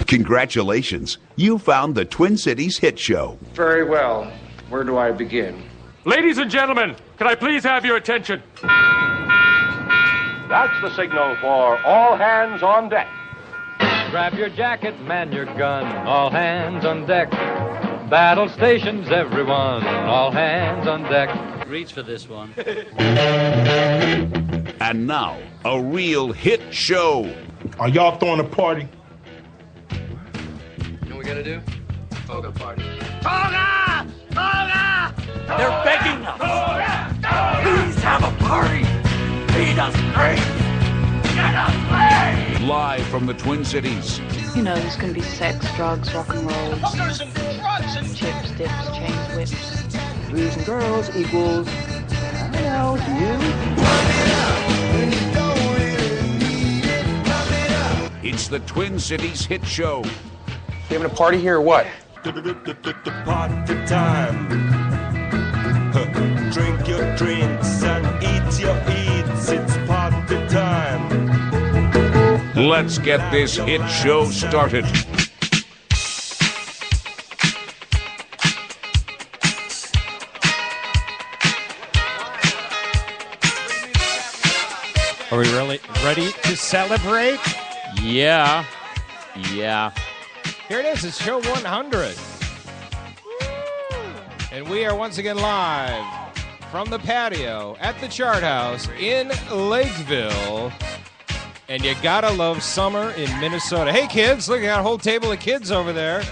Congratulations. You found the Twin Cities Hit Show. Very well. Where do I begin? Ladies and gentlemen, can I please have your attention? That's the signal for all hands on deck. Grab your jacket, man your gun, all hands on deck. Battle stations, everyone, all hands on deck. Reach for this one. And now, a real hit show. Are y'all throwing a party? You know what we gotta do? Toga party. Toga! Toga! They're begging us. Please have a party. Feed us drink. Get us laid. Live from the Twin Cities. You know, there's going to be sex, drugs, rock and roll. Hookers and drugs and chips, dips, chains, whips. Boys and girls equals, I know, you. It's the Twin Cities Hit Show. You having a party here or what? Party time. Drink your drinks and eat your eats. It's party time. Let's get this hit show started. Are we really ready to celebrate? Yeah. Here it is. It's show 100. And we are once again live from the patio at the Chart House in Lakeville. And you gotta love summer in Minnesota. Hey, kids, look, I got a whole table of kids over there.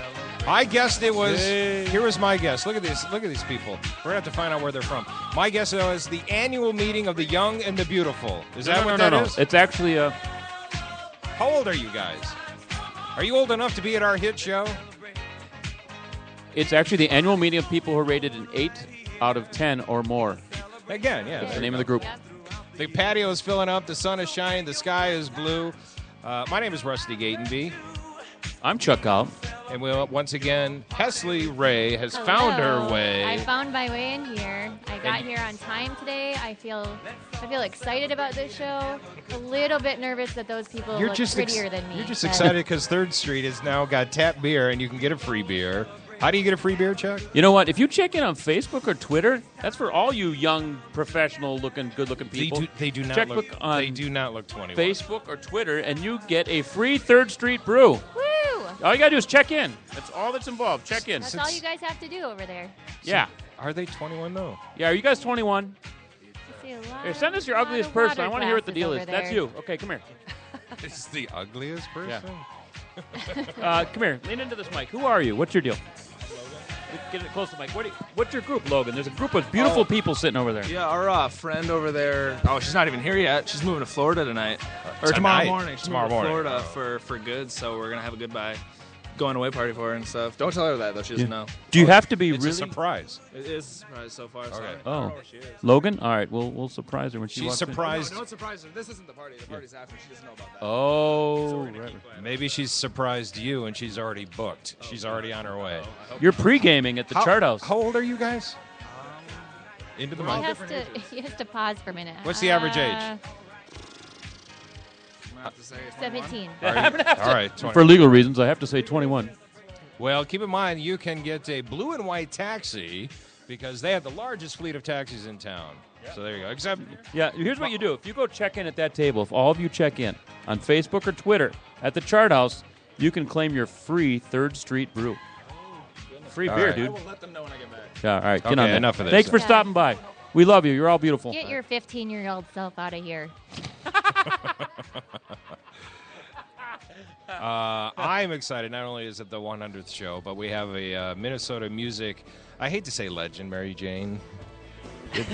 I guessed it was, here was my guess. Look at these people. We're gonna have to find out where they're from. My guess was the annual meeting of the young and the beautiful. Is that what that is? It's actually a... How old are you guys? Are you old enough to be at our hit show? It's actually the annual meeting of people who are rated an 8 out of 10 or more. Again, yeah. That's the name of the group. The patio is filling up. The sun is shining. The sky is blue. My name is Rusty Gatenby. I'm Chuck Gobb. And once again, Hesley Ray has found her way. I found my way in here. I got here on time today. I feel excited about this show. A little bit nervous that those people look prettier than me. You're just excited because 3rd Street has now got tap beer and you can get a free beer. How do you get a free beer, Chuck? You know what? If you check in on Facebook or Twitter, that's for all you young, professional-looking, good-looking people. They do not look 21. Facebook or Twitter, and you get a free 3rd Street brew. Woo! All you got to do is check in. That's all that's involved. Check in. That's all you guys have to do over there. Yeah. Are they 21, though? Yeah, are you guys 21? Here, send us your ugliest person. I want to hear what the deal is. That's you. Okay, come here. This is the ugliest person? Yeah. Come here. Lean into this mic. Who are you? What's your deal? Get it close to the mic. What's your group, Logan? There's a group of beautiful people sitting over there. Yeah, our friend over there. Oh, she's not even here yet. She's moving to Florida tonight. Or tomorrow morning. She's moving to Florida for good, so we're going to have a goodbye going away party for her and stuff. Don't tell her that, though. She doesn't know. Do you have to be it's really? It's a surprise. It is a surprise so far. Okay. So I don't know where she is. Logan? All right, we'll surprise her when she walks surprised. No, don't surprise her. This isn't the party. The party's after. She doesn't know about that. Oh, so right. Maybe she's surprised you and she's already booked. She's already on her way. You're pre-gaming at the Chart House. How old are you guys? Into the mic. He has to pause for a minute. What's the average age? 17. All right. 20. For legal reasons, I have to say 21. Well, keep in mind, you can get a blue and white taxi because they have the largest fleet of taxis in town. Yeah. So there you go. Except, here's what you do. If you go check in at that table, if all of you check in on Facebook or Twitter at the Chart House, you can claim your free 3rd Street brew. Free beer, dude. I will let them know when I get back. Yeah, all right. Get on that. Enough of this. Thanks for stopping by. We love you. You're all beautiful. Get your 15-year-old self out of here. I'm excited. Not only is it the 100th show, but we have a Minnesota music. I hate to say legend, Mary Jane.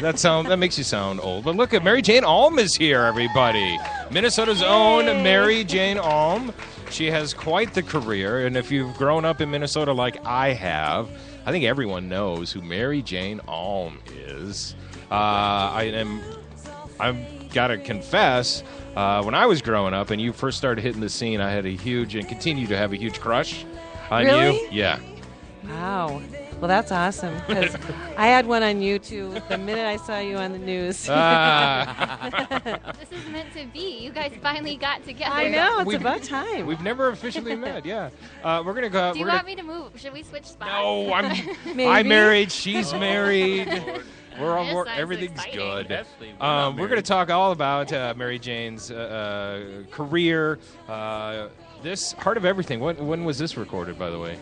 That makes you sound old. But look at Mary Jane Alm is here, everybody. Minnesota's own Mary Jane Alm. She has quite the career, and if you've grown up in Minnesota like I have, I think everyone knows who Mary Jane Alm is. I've got to confess. When I was growing up and you first started hitting the scene, I had a huge and continue to have a huge crush on you. Really? Yeah. Wow. Well, that's awesome because I had one on you too the minute I saw you on the news. This is meant to be. You guys finally got together. I know, it's about time. We've never officially met, yeah. We're going to go. Do you want me to move? Should we switch spots? No, I'm married. She's married. We're all, everything's exciting. Good. We're going to talk all about Mary Jane's career. This Heart of Everything. When was this recorded, by the way?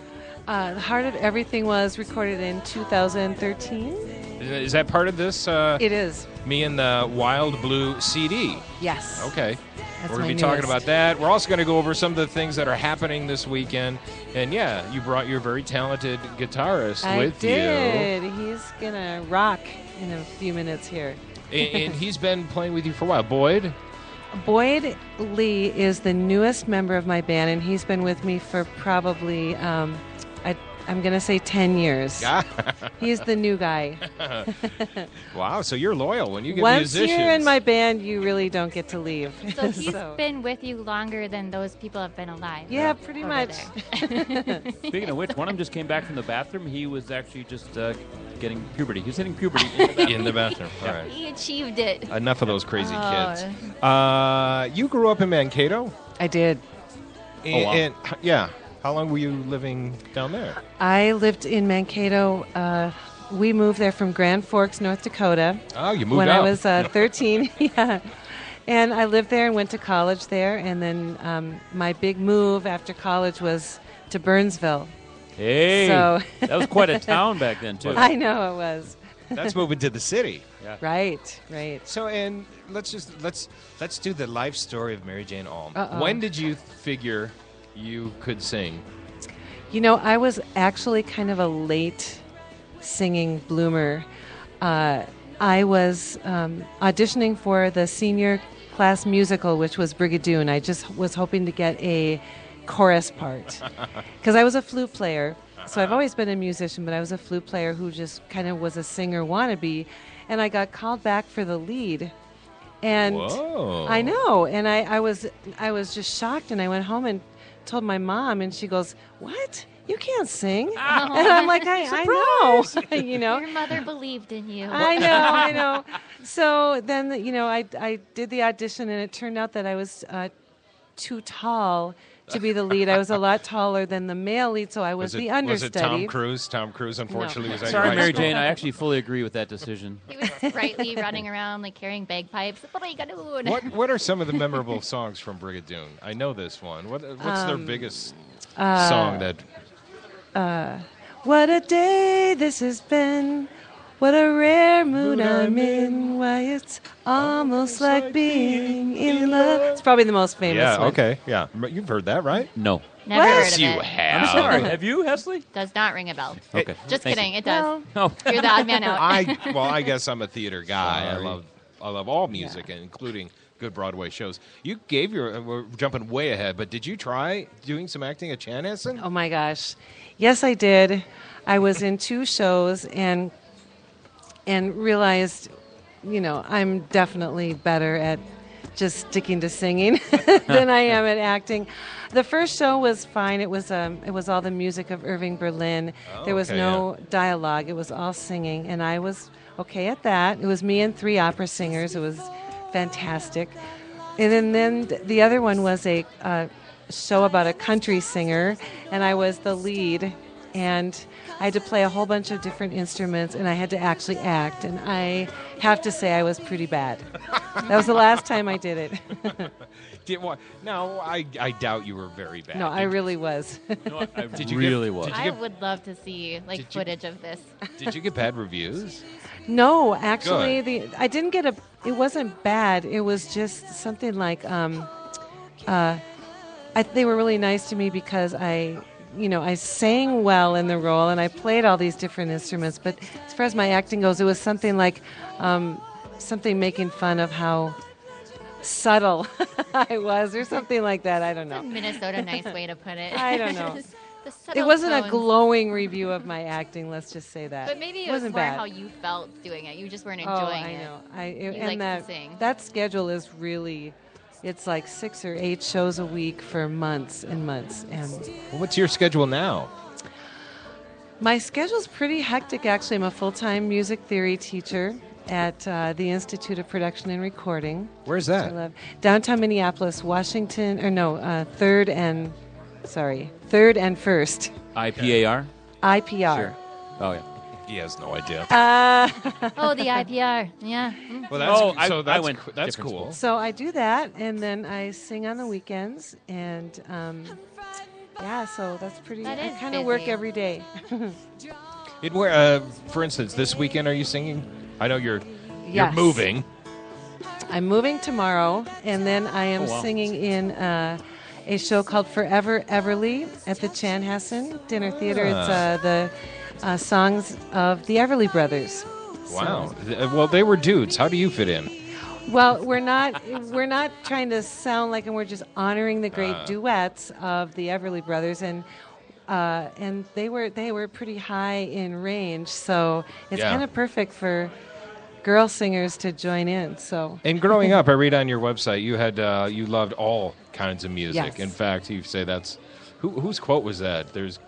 The Heart of Everything was recorded in 2013. Is that part of this? It is. Me and the Wild Blue CD. Yes. Okay. That's We're going to be my talking about that. We're also going to go over some of the things that are happening this weekend. And, yeah, you brought your very talented guitarist with you. I did. He's going to rock in a few minutes here. And he's been playing with you for a while. Boyd? Boyd Lee is the newest member of my band, and he's been with me for probably, I'm going to say 10 years. He's the new guy. Wow, so you're loyal when you get Once musicians. you're in my band, you really don't get to leave. So he's been with you longer than those people have been alive. Yeah, pretty much. Speaking of which, one of them just came back from the bathroom. He was actually just getting puberty. He was hitting puberty in the bathroom. All right. He achieved it. Enough of those crazy kids. You grew up in Mankato? I did. And yeah. How long were you living down there? I lived in Mankato. We moved there from Grand Forks, North Dakota. Oh, you moved when out. I was 13. Yeah. And I lived there and went to college there. And then my big move after college was to Burnsville. Hey, so that was quite a town back then, too. I know it was. That's moving to the city. Yeah. Right. So, and let's do the life story of Mary Jane Alm. Uh-oh. When did you figure you could sing? You know, I was actually kind of a late singing bloomer. I was auditioning for the senior class musical, which was Brigadoon. I just was hoping to get a chorus part because I was a flute player. So I've always been a musician, but I was a flute player who just kind of was a singer wannabe. And I got called back for the lead. And whoa. I know. And I was just shocked, and I went home and told my mom, and she goes, "What? You can't sing?" And I'm like, I know. You know, your mother believed in you. I know. So then, I did the audition, and it turned out that I was too tall to be the lead. I was a lot taller than the male lead, so I was the understudy. Was it Tom Cruise? Tom Cruise, unfortunately, was at Sorry, your Mary high school. Jane. I actually fully agree with that decision. He was sprightly, running around like carrying bagpipes. What are some of the memorable songs from Brigadoon? I know this one. What's their biggest song that? What a day this has been. What a rare mood I'm in. Why, it's almost like being in love. It's probably the most famous one. Okay. Yeah. You've heard that, right? No. Never heard of Yes, you it. have. I'm sorry. Have you, Hesley? Does not ring a bell. Okay. Just Thank kidding. you. It does. Oh. You're the odd man out. I guess I'm a theater guy. Sorry. I love all music, including good Broadway shows. You gave we're jumping way ahead, but did you try doing some acting at Chanhassen? Oh, my gosh. Yes, I did. I was in 2 shows and realized, I'm definitely better at just sticking to singing than I am at acting. The first show was fine. It was all the music of Irving Berlin. There was no dialogue. It was all singing, and I was okay at that. It was me and 3 opera singers. It was fantastic. And then the other one was a show about a country singer, and I was the lead. And I had to play a whole bunch of different instruments, and I had to actually act. And I have to say I was pretty bad. That was the last time I did it. No, I doubt you were very bad. No, I really was. No, I really was. I would love to see footage of this. Did you get bad reviews? No, actually, I didn't get it wasn't bad. It was just something like they were really nice to me because I sang well in the role, and I played all these different instruments. But as far as my acting goes, it was something like something making fun of how subtle I was, or something like that. I don't know. That's a Minnesota nice way to put it. I don't know. It wasn't tones. a glowing review of my acting. Let's just say that. But maybe it wasn't was more bad. how you felt doing it. You just weren't enjoying it. I know. You liked to sing. That schedule is really. It's like 6 or 8 shows a week for months and months. And what's your schedule now? My schedule's pretty hectic, actually. I'm a full-time music theory teacher at the Institute of Production and Recording. Where's that? I love downtown Minneapolis, Washington, 3rd and 1st. IPAR? IPR. Sure. Oh, yeah. He has no idea. Oh, the IPR. Yeah. Well, I went that's different cool. school. So I do that, and then I sing on the weekends, and so that's pretty. That I is kind of work busy. every day. For instance, this weekend, are you singing? I know you're Yes. moving. I'm moving tomorrow, and then I am Oh, wow. singing in a show called Forever Everly at the Chanhassen Dinner Theater. It's the songs of the Everly Brothers. Wow. Well, they were dudes. How do you fit in? Well, we're not trying to sound like, and we're just honoring the great duets of the Everly Brothers, and they were pretty high in range, so it's kind of perfect for girl singers to join in. So. And growing up, I read on your website you had you loved all kinds of music. Yes. In fact, you say that's whose quote was that? There's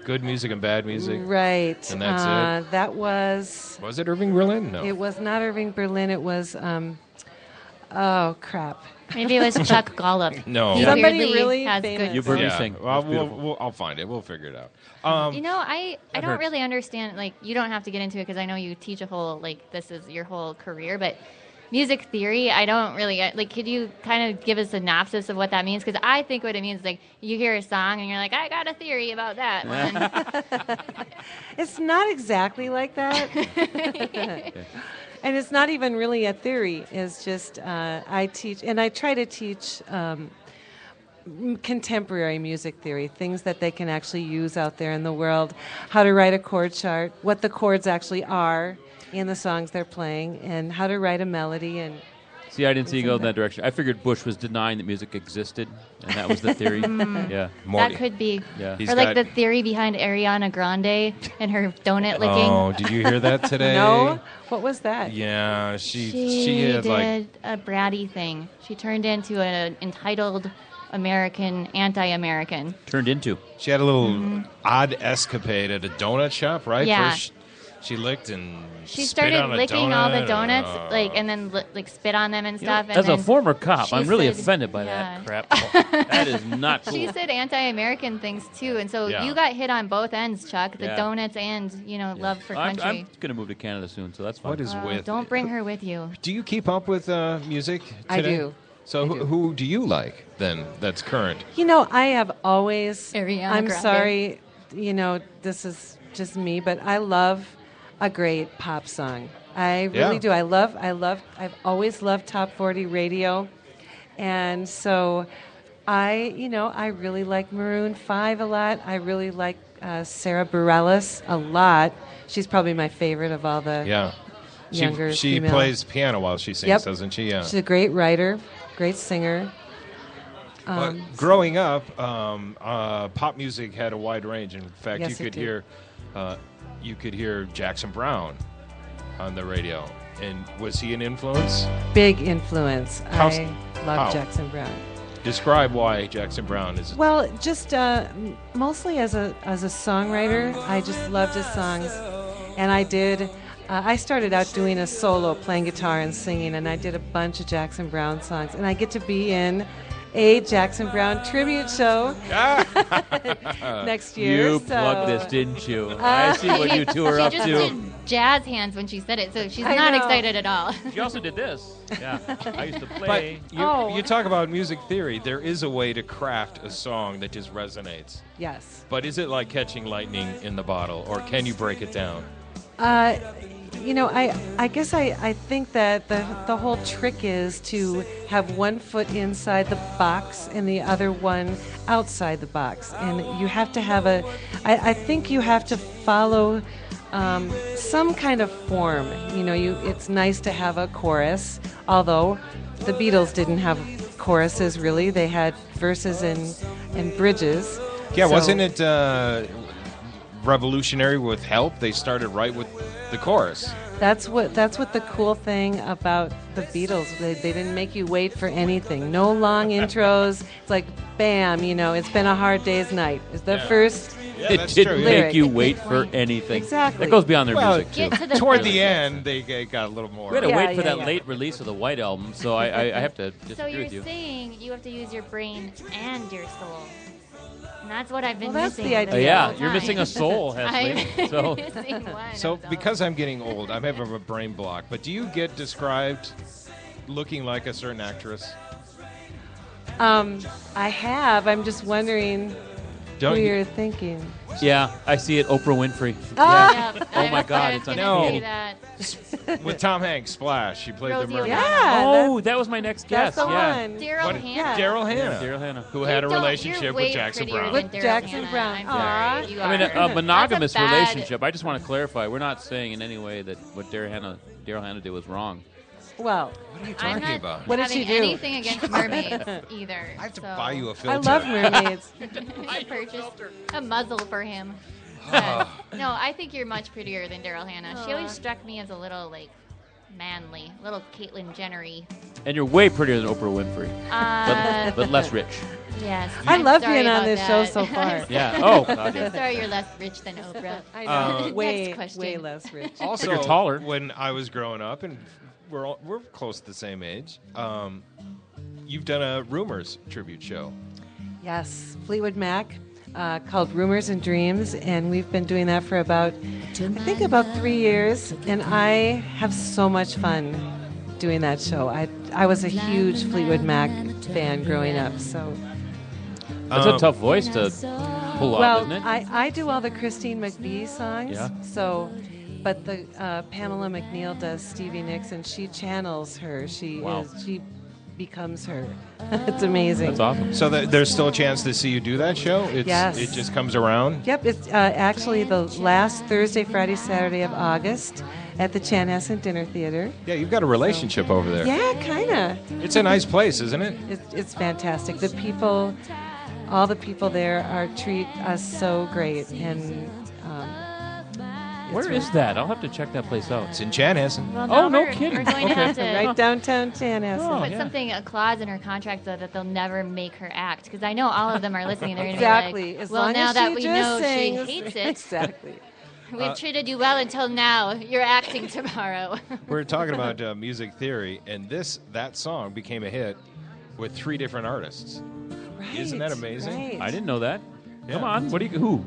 good music and bad music, Right. And that's it. That was it Irving Berlin? No. It was not Irving Berlin. It was oh crap. Maybe it was Chuck Gollop. No. He Somebody weirdly really has famous. good You've heard me Yeah. sing. Well, It's beautiful. I'll find it. We'll figure it out. I don't really understand, like, you don't have to get into it because I know you teach a whole, like, this is your whole career, but music theory, I don't really, like, could you kind of give a synopsis of what that means? Because I think what it means is, like, you hear a song and you're like, I got a theory about that one. It's not exactly like that. And it's not even really a theory. It's just I teach, and I try to teach contemporary music theory, things that they can actually use out there in the world, how to write a chord chart, what the chords actually are in the songs they're playing, and how to write a melody. And See, I didn't see you go in that direction. I figured Bush was denying that music existed, and that was the theory. Yeah. That could be. Yeah. Or like the theory behind Ariana Grande and her donut licking. Oh, did you hear that today? No? What was that? Yeah, she had did like a bratty thing. She turned into an entitled American, anti-American. Turned into. she had a little odd escapade at a donut shop, right? Yeah. First she licked and She spit started on a licking all the donut, donuts, like, and then like spit on them and You know, stuff. And as a then former cop, she I'm really said- offended by yeah. that crap. That is not cool. She said anti-American things too, and so Yeah. you got hit on both ends, Chuck. The Yeah. donuts and love for I'm country. going to move to Canada soon, so that's fine. What is with? Don't bring her with you. Do you keep up with music today? I do. So who do you like then? That's current. I have always. Ariana I'm Grande. sorry, this is just me, but I love a great pop song. I really Yeah. do. I've always loved top 40 radio, and so I really like Maroon 5 a lot. I really like Sarah Bareilles a lot. She's probably my favorite of all the younger She female. plays piano while she sings, Yep. doesn't she? Yeah. She's a great writer, great singer. But growing up, pop music had a wide range. In fact, Yes, you it did. could hear Jackson Brown on the radio. And was he an influence? Big influence. How- I love how? Jackson Brown. Describe why Jackson Brown is. Well, just mostly as a songwriter, I just loved his songs, and I did. I started out doing a solo, playing guitar and singing, and I did a bunch of Jackson Brown songs, and I get to be in a Jackson Brown tribute show next year. You so- plugged this, didn't you? I see what you two are up She just to. did jazz hands when she said it, so she's I not know. excited at all. She also did this. Yeah, I used to But play. you talk about music theory. There is a way to craft a song that just resonates. Yes. But is it like catching lightning in the bottle, or can you break it down? I guess I think that the whole trick is to have one foot inside the box and the other one outside the box, and you have to have I think you have to follow some kind of form. It's nice to have a chorus, although the Beatles didn't have choruses really. They had verses and bridges. Yeah, So- wasn't it revolutionary with Help? They started right with the chorus. That's what the cool thing about the Beatles. They didn't make you wait for anything. No long intros. It's like, bam, it's been a hard day's night. It's the first Yeah, it that's didn't true. make you wait for anything. Exactly. That goes beyond their Well, music, too. Get to the Toward basics. the end, they got a little more. We had to wait for that late release of the White Album, so I have to disagree So you're with you. saying you have to use your brain and your soul. And that's what I've been Well, that's missing. the idea. this Yeah, whole you're time. missing a soul, Hesley. I'm So- missing one. So because I'm getting old, I'm having a brain block. But do you get described looking like a certain actress? I have. I'm just wondering Don't who you- you're thinking. Yeah, I see it. Oprah Winfrey. Ah! Yep, Oh my God, I it's was on gonna TV. say that. With Tom Hanks, Splash. She played Rosie the mermaid. Yeah. Oh, that was my next That's guess. the Yeah. one. Daryl What- Hannah. Daryl Hannah. Yeah, Daryl Hannah. Who had a You don't- relationship you're with way Jackson prettier Brown. than With Daryl Jackson Hannah. Brown. I'm Aw. sorry. You I mean, are. a monogamous That's a bad- relationship. I just want to clarify. We're not saying in any way that what Daryl Hannah did was wrong. Well, What are you I'm talking not about? What did having she do? anything against mermaids either. I have to so. buy you a filter. I love mermaids. I purchased a muzzle for him. But, no, I think you're much prettier than Daryl Hannah. She always struck me as a little, like, manly, little Caitlyn Jenner-y. And you're way prettier than Oprah Winfrey, but less rich. Yes. I I'm love sorry being on about this that. show so far. Yeah. Oh, God, I'm yeah. sorry you're less rich than Oprah. I know. Next way, question. way less rich. Also, You're taller. when I was growing up, and we're close to the same age, you've done a Rumors tribute show. Yes, Fleetwood Mac, called Rumors and Dreams, and we've been doing that for about 3 years, and I have so much fun doing that show. I was a huge Fleetwood Mac fan growing up, so. That's a tough voice to pull off, isn't it? I do all the Christine McVie songs, Yeah. so. But the Pamela McNeil does Stevie Nicks, and she channels her. She becomes her. It's amazing. That's awesome. So there's still a chance to see you do that show? Yes. It just comes around? Yep, it's actually the last Thursday, Friday, Saturday of August at the Chanhassen Dinner Theater. Yeah, you've got a relationship over there. Yeah, kind of. It's a nice place, isn't it? It's fantastic. The people, all the people there treat us so great, and Where is that? I'll have to check that place out. It's in Chanhassen. Well, Oh, now no we're kidding. going to have to right downtown Chanhassen. put something, a clause in her contract so that they'll never make her act. Because I know all of them are listening. They're going to Exactly. be like, As well, long now as that she we just know sings. she hates it, Exactly. we've treated you well until now. You're acting tomorrow. We're talking about music theory, and that song became a hit with 3 different artists. Right, Isn't that amazing? right. I didn't know that. Yeah. Come on. Who?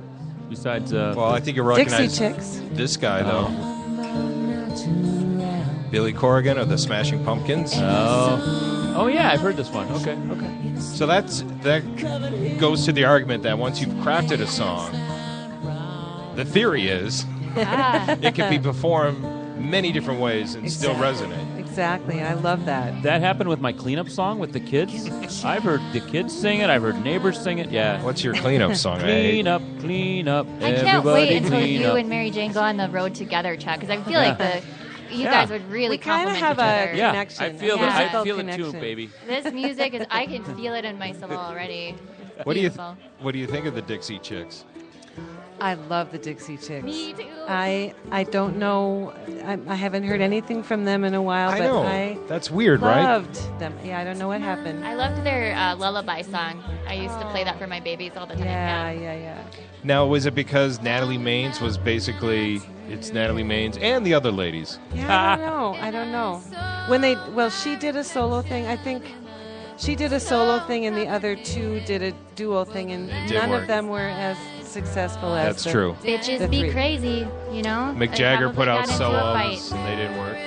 Besides, Well, I think you Dixie recognize Chicks. this guy, though. Billy Corrigan of the Smashing Pumpkins. Oh yeah, I've heard this one. Okay. So that goes to the argument that once you've crafted a song, the theory is it can be performed many different ways and still resonate. Exactly. I love that. That happened with my cleanup song with the kids. I've heard the kids sing it. I've heard neighbors sing it. Yeah. What's your cleanup song? Clean up, clean up. I can't Everybody wait until clean you up. and Mary Jane go on the road together, Chuck. Because I feel like you guys would really We kinda complement have each a other. Yeah, connection. I feel Yeah. I feel it Connection. too, baby. This music is, I can feel it in my soul already. It's What do you beautiful. think of the Dixie Chicks? I love the Dixie Chicks. Me too. I don't know. I haven't heard anything from them in a while, I but know. I That's weird, right? loved them. Yeah, I don't know what happened. I loved their lullaby song. I used to play that for my babies all the time. Yeah. Now, was it because Natalie Maines was basically, it's Natalie Maines and the other ladies? Yeah, I don't know. She did a solo thing. I think she did a solo thing, and the other two did a duo thing, and didn't none work. of them were as successful as That's true. Bitches the be three. crazy, you know? Mick They Jagger probably put out got into a fight. solos and they didn't work.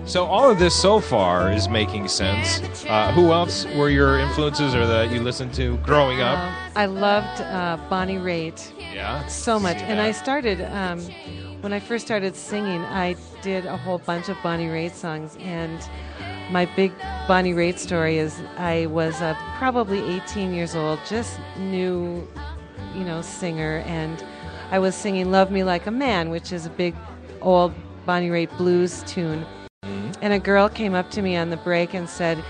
So all of this so far is making sense. Who else were your influences or that you listened to growing up? I loved Bonnie Raitt Yeah. so much, See and that. I started when I first started singing. I did a whole bunch of Bonnie Raitt songs, and my big Bonnie Raitt story is I was probably 18 years old, just new, singer, and I was singing "Love Me Like a Man," which is a big old Bonnie Raitt blues tune. And a girl came up to me on the break and said,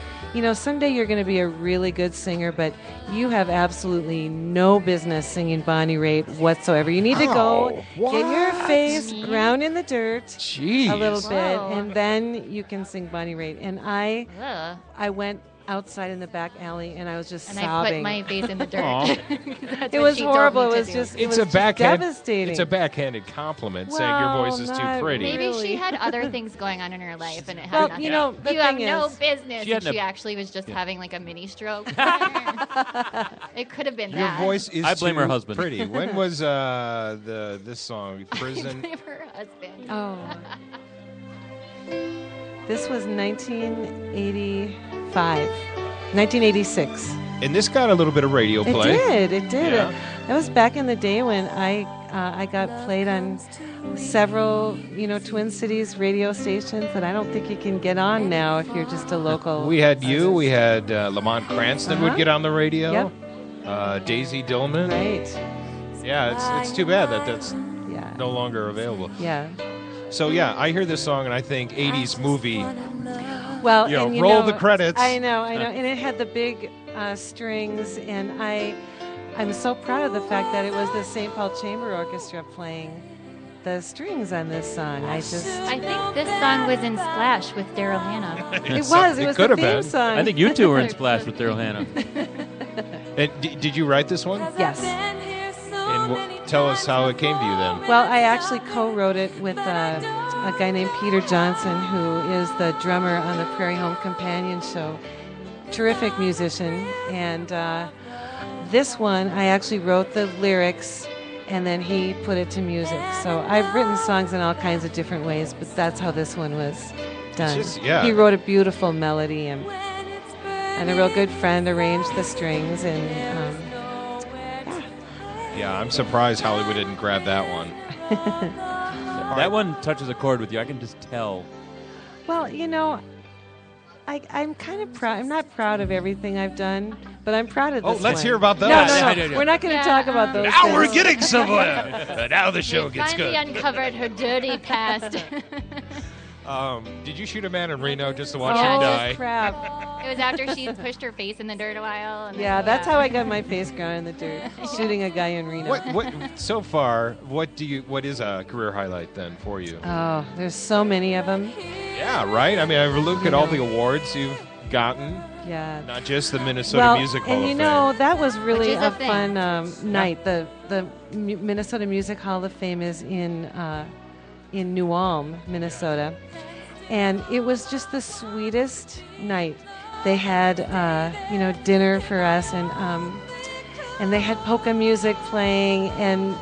someday you're going to be a really good singer, but you have absolutely no business singing Bonnie Raitt whatsoever. You need to go get your face ground in the dirt a little bit, and then you can sing Bonnie Raitt. And I went outside in the back alley, and I was just And sobbing. I put my face in the dirt. That's It what was she told horrible. me It to was do. just It's a devastating. It's a backhanded compliment saying your voice is too not pretty. Maybe really. she had other things going on in her life, and it had Well, nothing. you know, the you have thing no is- business. She And had she a- actually was just having like a mini stroke. It could have been Your that. voice is I blame too her husband. pretty. When was this song? Prison. I blame her husband. Oh. This was 1985. 1986. And this got a little bit of radio play. It did. Yeah. That was back in the day when I got played on several, Twin Cities radio stations that I don't think you can get on now if you're just a local. We had you. We had Lamont Cranston would Uh-huh. get on the radio. Yep. Daisy Dillman. Right. Yeah, it's too bad that that's Yeah. no longer available. Yeah. So yeah, I hear this song and I think 80s movie. Well, You know, and roll the credits. I know, and it had the big strings, and I'm so proud of the fact that it was the St. Paul Chamber Orchestra playing the strings on this song. I think this song was in Splash with Daryl Hannah. It was. It was could the have theme been. song. I think you two were in Splash with Daryl Hannah. And did you write this one? Yes. And tell us how it came to you then. Well, I actually co-wrote it with a guy named Peter Johnson, who is the drummer on the Prairie Home Companion show. Terrific musician. And this one, I actually wrote the lyrics, and then he put it to music. So I've written songs in all kinds of different ways, but that's how this one was done. just- yeah. He wrote a beautiful melody, and a real good friend arranged the strings, and Yeah, I'm surprised Hollywood didn't grab that one. That one touches a chord with you. I can just tell. well, I'm kind of proud. I'm not proud of everything I've done, but I'm proud of this Oh, let's one. hear about those. No. Yeah. We're not going to talk about those Now things. we're getting somewhere. Now the show She gets finally good. uncovered her dirty past. Did you shoot a man in Reno just to watch Oh, him die? crap. It was after she pushed her face in the dirt a while. And Yeah, that's how I got my face ground in the dirt, shooting a guy in Reno. What so far? What is a career highlight then for you? Oh, there's so many of them. Yeah, right. I mean, I look at all the awards you've gotten. Yeah. Not just the Minnesota Music Hall and of you Fame. know, that was really Which is a a thing. fun night. The Minnesota Music Hall of Fame is in New Ulm, Minnesota, and it was just the sweetest night. They had dinner for us, and they had polka music playing, and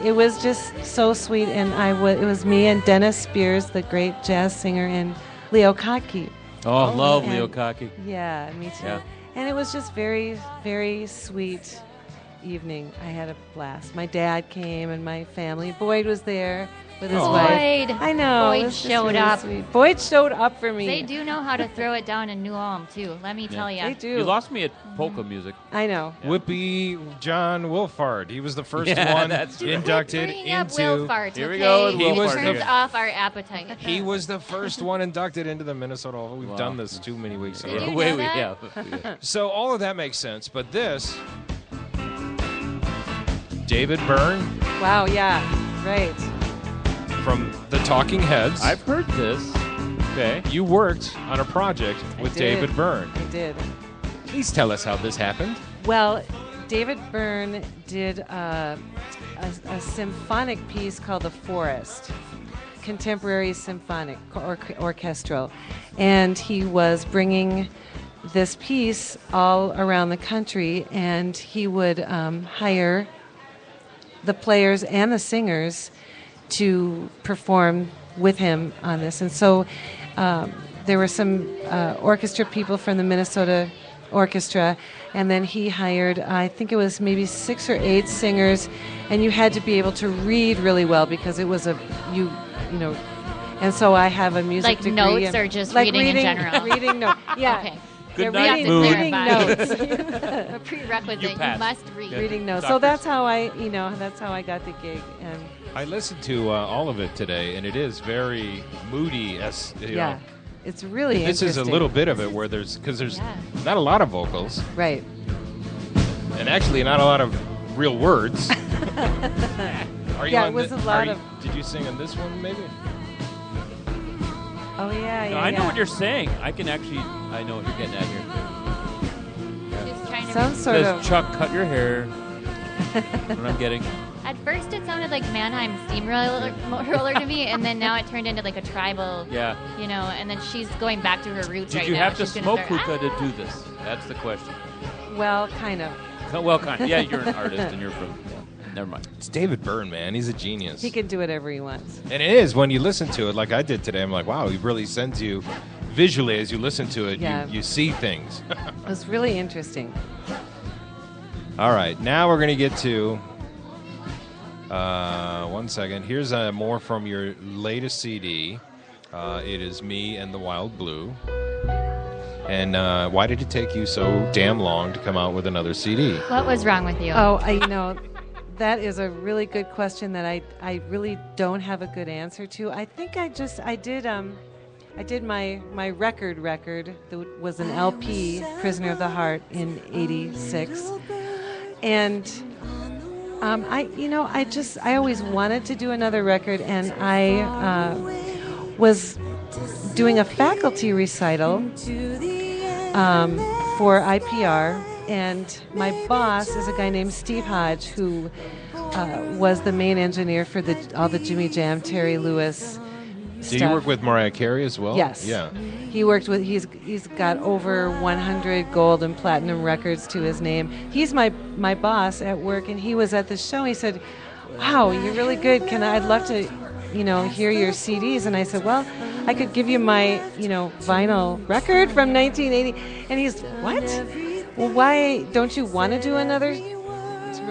it was just so sweet. And it was me and Dennis Spears, the great jazz singer, and Leo Kottke. Oh, love and- Leo Kottke. Yeah, me too. Yeah. And it was just very, very sweet evening. I had a blast. My dad came and my family. Boyd was there with his wife. Boyd. I know. Boyd it was just showed really up. sweet. Boyd showed up for me. They do know how to throw it down in New Ulm, too. Let me tell you. They do. You lost me at polka music. I know. Whippy John Wolfhard. He was the first Yeah, one that's right. inducted Bringing up into. Wilfart, Here we okay? go with He was It turns the- off our appetite. He was the first one inducted into the Minnesota Hall. We've Wow. done this too many weeks Did ago. you Wait, know we that? have. So all of that makes sense, but this, David Byrne Wow, yeah. Right. from the Talking Heads. I've heard this. Okay. You worked on a project with did. David Byrne. I did. Please tell us how this happened. Well, David Byrne did a symphonic piece called The Forest, contemporary symphonic orchestral, and he was bringing this piece all around the country, and he would hire the players and the singers to perform with him on this. And so there were some orchestra people from the Minnesota Orchestra, and then he hired, I think it was maybe 6 or 8 singers, and you had to be able to read really well because it was you know. And so I have a music Like degree. notes and- or just like reading in general? Reading notes. Yeah. Okay. Good Yeah, night, reading, mood. reading notes. A prerequisite. You You passed. must read. Yeah. Reading notes. So Doctors. that's how I got the gig. And I listened to all of it today, and it is very moody. yeah, it's really This interesting. is a little bit of it where there's Yeah. not a lot of vocals, Right. and actually not a lot of real words. Are you Yeah, on it was the- a lot are you- of- Did you sing on this one, maybe? Oh yeah, yeah. No, I know yeah. what you're saying. I know what you're getting at here. Sounds sort Says, of. Chuck, cut your hair. What I'm getting. At first, it sounded like Mannheim Steamroller to me, and then now it turned into like a tribal. Yeah. You know, and then she's going back to her roots. Did right you now. have to She's smoke gonna start, hookah to do this? That's the question. Well, kind of. Well, kind of. Yeah, you're an artist and you're from. Yeah. Never mind. It's David Byrne, man. He's a genius. He can do whatever he wants. And it is when you listen to it, like I did today. I'm like, wow, he really sends you visually as you listen to it. Yeah. You see things. It was really interesting. All right, now we're going to get to. 1 second. Here's more from your latest CD. It is Me and the Wild Blue. And why did it take you so damn long to come out with another CD? What was wrong with you? Oh, that is a really good question that I really don't have a good answer to. I think I did my record that was an LP, Prisoner of the Heart, in '86, and I always wanted to do another record, and I was doing a faculty recital for IPR, and my boss is a guy named Steve Hodge, who was the main engineer for all the Jimmy Jam, Terry Lewis. Did you work with Mariah Carey as well? Yes. Yeah. He worked with. He's got over 100 gold and platinum records to his name. He's my boss at work, and he was at the show. He said, "Wow, you're really good. I'd love to, hear your CDs." And I said, "Well, I could give you my, vinyl record from 1980." And he's, "What? Well, why don't you want to do another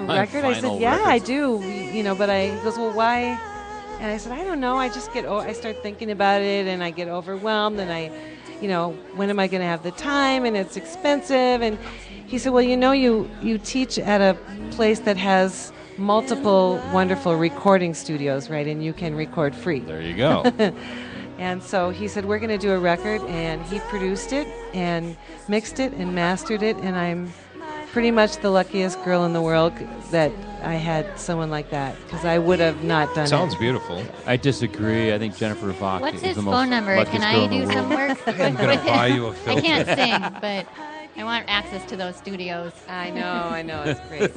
record?" I said, "Yeah, I do. He goes, "Well, why?" And I said, "I don't know. I just I start thinking about it, and I get overwhelmed, and when am I going to have the time? And it's expensive." And he said, "Well, you teach at a place that has multiple wonderful recording studios, right? And you can record free." There you go. And so he said, "We're going to do a record," and he produced it and mixed it and mastered it, and I'm pretty much the luckiest girl in the world that I had someone like that, because I would have not done it. Sounds beautiful. I disagree. I think Jennifer Vach What's is his the most phone number? luckiest Can girl I in the do some world. work? I'm going to buy you a filter. I can't sing, but I want access to those studios. I know, it's great.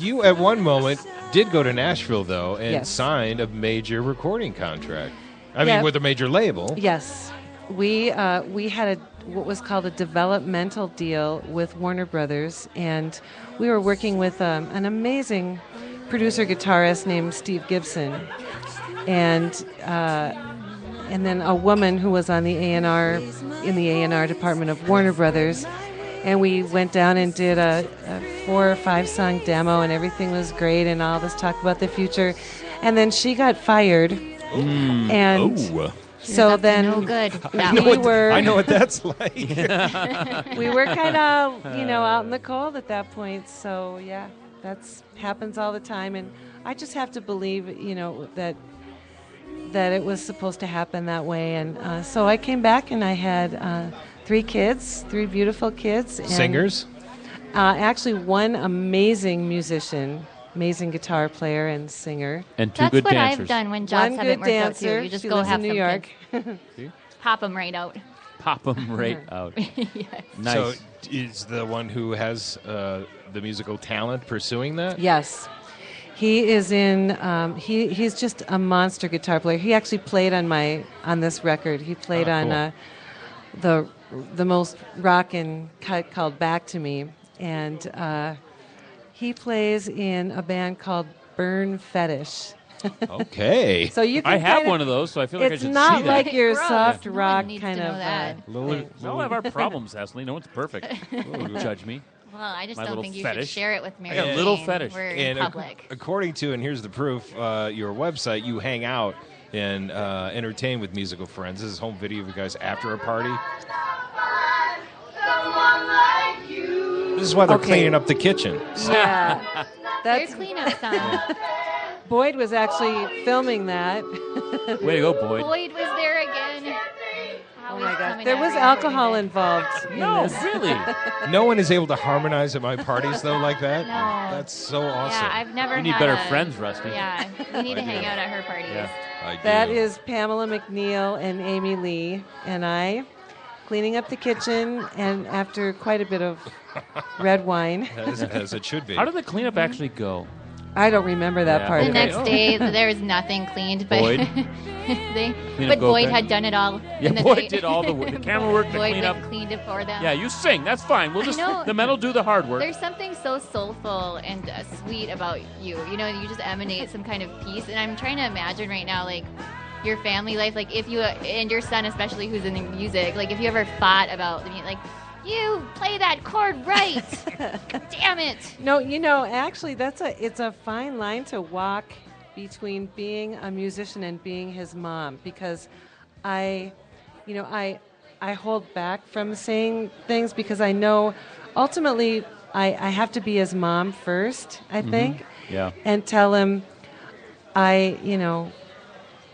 You, at one moment, did go to Nashville, though, and Yes. signed a major recording contract. I mean, with a major label. Yes. We had what was called a developmental deal with Warner Brothers, and we were working with an amazing producer-guitarist named Steve Gibson, and then a woman who was on the A&R in the A&R department of Warner Brothers. And we went down and did a 4 or 5 song demo, and everything was great, and all this talk about the future. And then she got fired, and so then no good. I know what that's like. We were kind of, out in the cold at that point. So yeah, that's happens all the time, and I just have to believe, that it was supposed to happen that way. And so I came back, and I had 3 kids, 3 beautiful kids. And, Singers? Actually, one amazing musician. Amazing guitar player and singer. And 2 good dancers. That's what I've done when jobs haven't worked out too. You just she go lives have in New some York. kids. Pop them right out. Pop them right out. Yes. Nice. So is the one who has the musical talent pursuing that? Yes. He is in. He's just a monster guitar player. He actually played on this record. He played on the most rockin' cut called "Back to Me," and he plays in a band called Burn Fetish. Okay. So you can I have one of those, so I feel like I should see that. It's not like your Gross. soft No rock one needs kind to know of. that. We all have our problems, Ashley. No one's perfect. Don't judge me. Well, I just My don't little think you fetish. should share it with Mary. I got a little Jane. fetish. We're in And public. according to, and here's the proof, your website, you hang out and entertain with musical friends. This is home video of you guys after a party. This is why they're cleaning up the kitchen. Yeah. There's cleanup song. Boyd was actually filming that. Way to go, Boyd. Boyd was there again. Oh my God. There was alcohol involved in No, this. really. No one is able to harmonize at my parties, though, like that. No. That's so awesome. Yeah, I've never You need had better a- friends, Rusty. Yeah, we need to hang out at her parties. Yeah. I do. That is Pamela McNeil and Amy Lee and I. cleaning up the kitchen, and after quite a bit of red wine. As it should be. How did the cleanup actually go? I don't remember that part The of next it. day, there was nothing cleaned. But Boyd? but Boyd had done it all. Yeah, in the Boyd night. did all the camera work, the Boyd cleanup. cleaned it for them. Yeah, you sing. That's fine. We'll just the men will do the hard work. There's something so soulful and sweet about you. You know, you just emanate some kind of peace. And I'm trying to imagine right now, like, your family life, like, if you, and your son especially who's in music, like, if you ever fought about, like, you play that chord right. Damn it. No, actually, it's a fine line to walk between being a musician and being his mom, because I hold back from saying things because I know ultimately I have to be his mom first, I think. Yeah. And tell him I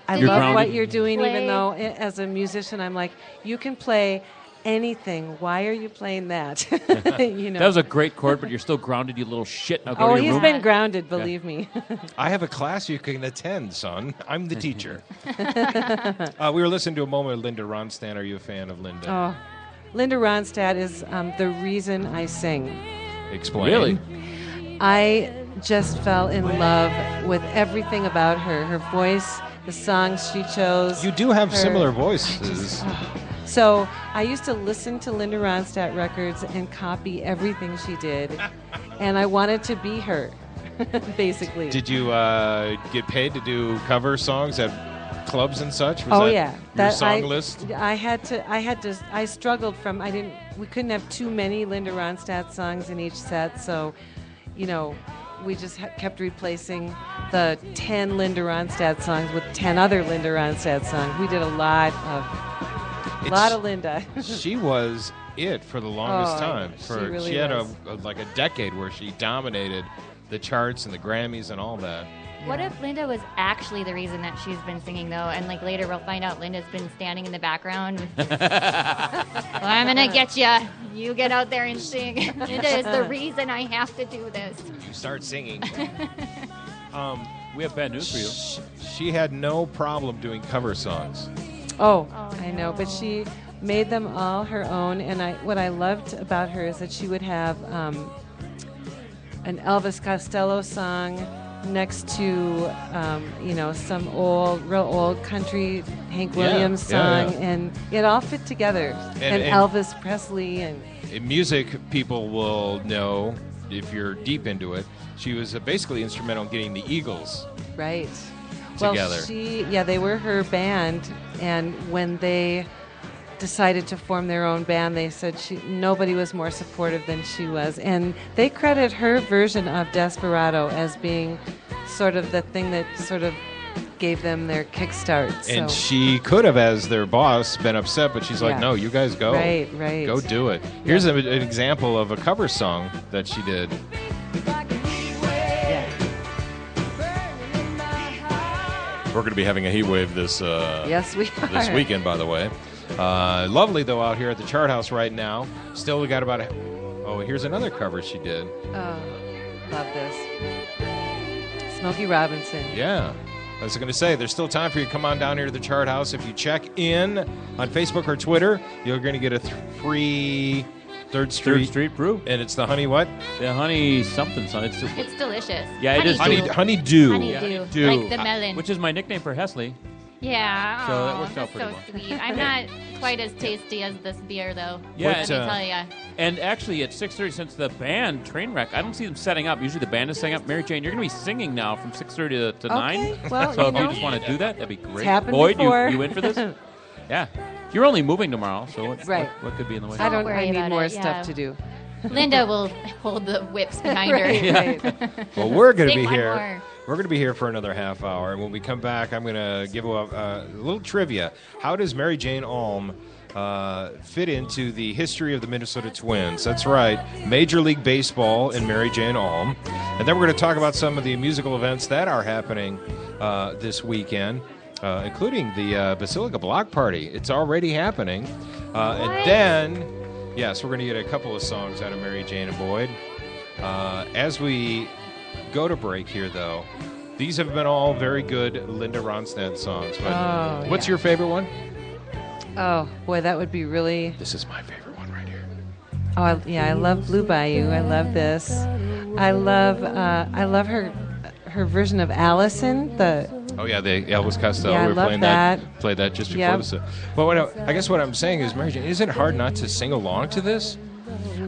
love what you're doing, even though as a musician I'm like, you can play anything. Why are you playing that? That was a great chord, but you're still grounded, you little shit. Now go to your he's room. been grounded, believe me. I have a class you can attend, son. I'm the teacher. We were listening to a moment of Linda Ronstadt. Are you a fan of Linda? Oh, Linda Ronstadt is the reason I sing. Explain. Really? I just fell in love with everything about her. Her voice, the songs she chose. You do have similar voices. So I used to listen to Linda Ronstadt records and copy everything she did, and I wanted to be her, basically. Did you get paid to do cover songs at clubs and such? Was yeah, your song list? I struggled from we couldn't have too many Linda Ronstadt songs in each set, so we just kept replacing the 10 Linda Ronstadt songs with 10 other Linda Ronstadt songs. We did a lot of Linda. She was it for the longest time. She had was. a decade where she dominated the charts and the Grammys and all that. What if Linda was actually the reason that she's been singing, though, and, like, later we'll find out Linda's been standing in the background. Well, I'm going to get you. You get out there and sing. Linda is the reason I have to do this. You start singing. We have bad news for you. She had no problem doing cover songs. I know, but she made them all her own, and what I loved about her is that she would have an Elvis Costello song next to some real old country Hank Williams song, and it all fit together. And Elvis Presley and music people will know if you're deep into it. She was basically instrumental in getting the Eagles right together. Well, they were her band, and when they decided to form their own band, they said nobody was more supportive than she was, and they credit her version of Desperado as being sort of the thing that sort of gave them their kickstart. And she could have, as their boss, been upset, but she's like, no, you guys go. Right. Go do it. Here's an example of a cover song that she did. We're going to be having a heat wave this yes, we are. This weekend, by the way. Lovely, though, out here at the Chart House right now. Still, we got about here's another cover she did. Oh, love this. Smokey Robinson. Yeah. I was going to say, there's still time for you to come on down here to the Chart House. If you check in on Facebook or Twitter, you're going to get a free Third Street Brew. And it's the honey what? The honey something. It's delicious. Yeah, it is. Honeydew. Honeydew. Like the melon. Which is my nickname for Hesley. Yeah. So that works out that's pretty so well. sweet. I'm not quite as tasty as this beer, though. Yeah, let me tell you. And actually, at 6:30, since the band Trainwreck, I don't see them setting up. Usually, the band is setting up. Mary Jane, you're going to be singing now from 6:30 to 9. Well, so if you just want to do that, that'd be great. It's happened Boyd, before. you in for this? Yeah. You're only moving tomorrow, so what could be in the way? I need more stuff yeah. to do. Linda will hold the whips behind her. Right. Well, we're going to Sing be one here. more. We're going to be here for another half hour, and when we come back, I'm going to give a little trivia. How does Mary Jane Alm fit into the history of the Minnesota Twins? That's right, Major League Baseball and Mary Jane Alm. And then we're going to talk about some of the musical events that are happening this weekend, including the Basilica Block Party. It's already happening. And then, yes, we're going to get a couple of songs out of Mary Jane and Boyd. As we go to break here, though, these have been all very good Linda Ronstadt songs. But what's your favorite one? Oh, boy, that would be really... This is my favorite one right here. Oh, I love Blue Bayou. I love this. I love her version of Allison, the... Oh, yeah, the Elvis Costello. Yeah, I we were love playing that. Played that just before this. But I guess what I'm saying is, Mary Jane, isn't it hard not to sing along to this?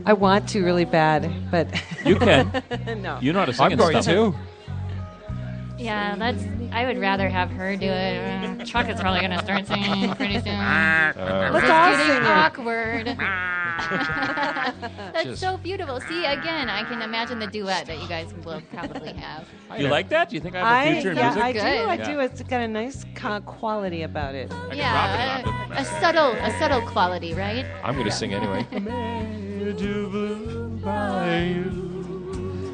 I want to really bad, but... You can. No. You know how to sing. I'm going to. Yeah, I would rather have her do it. Chuck is probably going to start singing pretty soon. Let's all It's sing getting it. awkward. That's so beautiful. See, again, I can imagine the duet that you guys will probably have. Do you like that? Do you think I have a future in music? I do. It's got a nice quality about it. Yeah, a subtle quality, right? I'm going to sing anyway.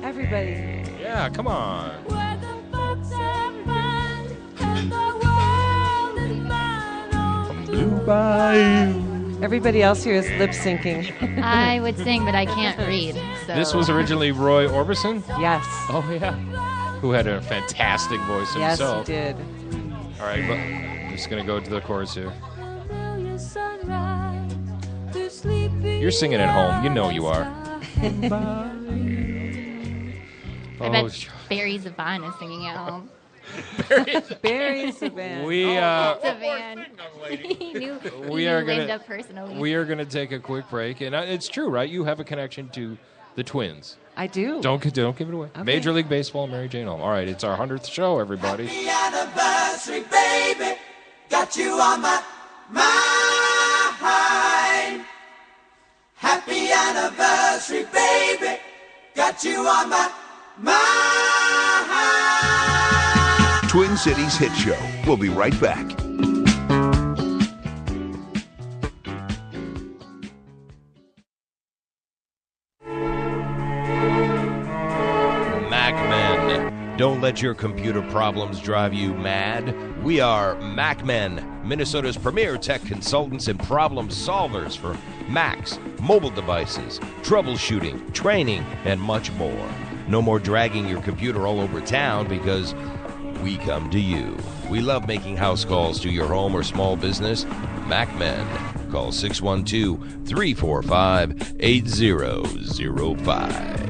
Everybody. Yeah, come on. Blue Bayou. Everybody else here is lip syncing. I would sing, but I can't read. So. This was originally Roy Orbison? Yes. Oh, yeah. Who had a fantastic voice himself. Yes, he did. All right, but I'm just going to go to the chorus here. You're singing at home. You know you are. I bet Barry Zevon is singing at home. Barry Zevon. He knew Linda personally. We are gonna take a quick break, and it's true, right? You have a connection to the Twins. I do. Don't give it away. Okay. Major League Baseball, Mary Jane Holm. All right, it's our 100th show, everybody. Happy anniversary, baby. Got you on my mind. Happy anniversary, baby. Got you on my mind. Twin Cities Hit Show. We'll be right back. MacMen. Don't let your computer problems drive you mad. We are MacMen, Minnesota's premier tech consultants and problem solvers for Macs, mobile devices, troubleshooting, training, and much more. No more dragging your computer all over town because we come to you. We love making house calls to your home or small business. MacMen. Call 612-345-8005.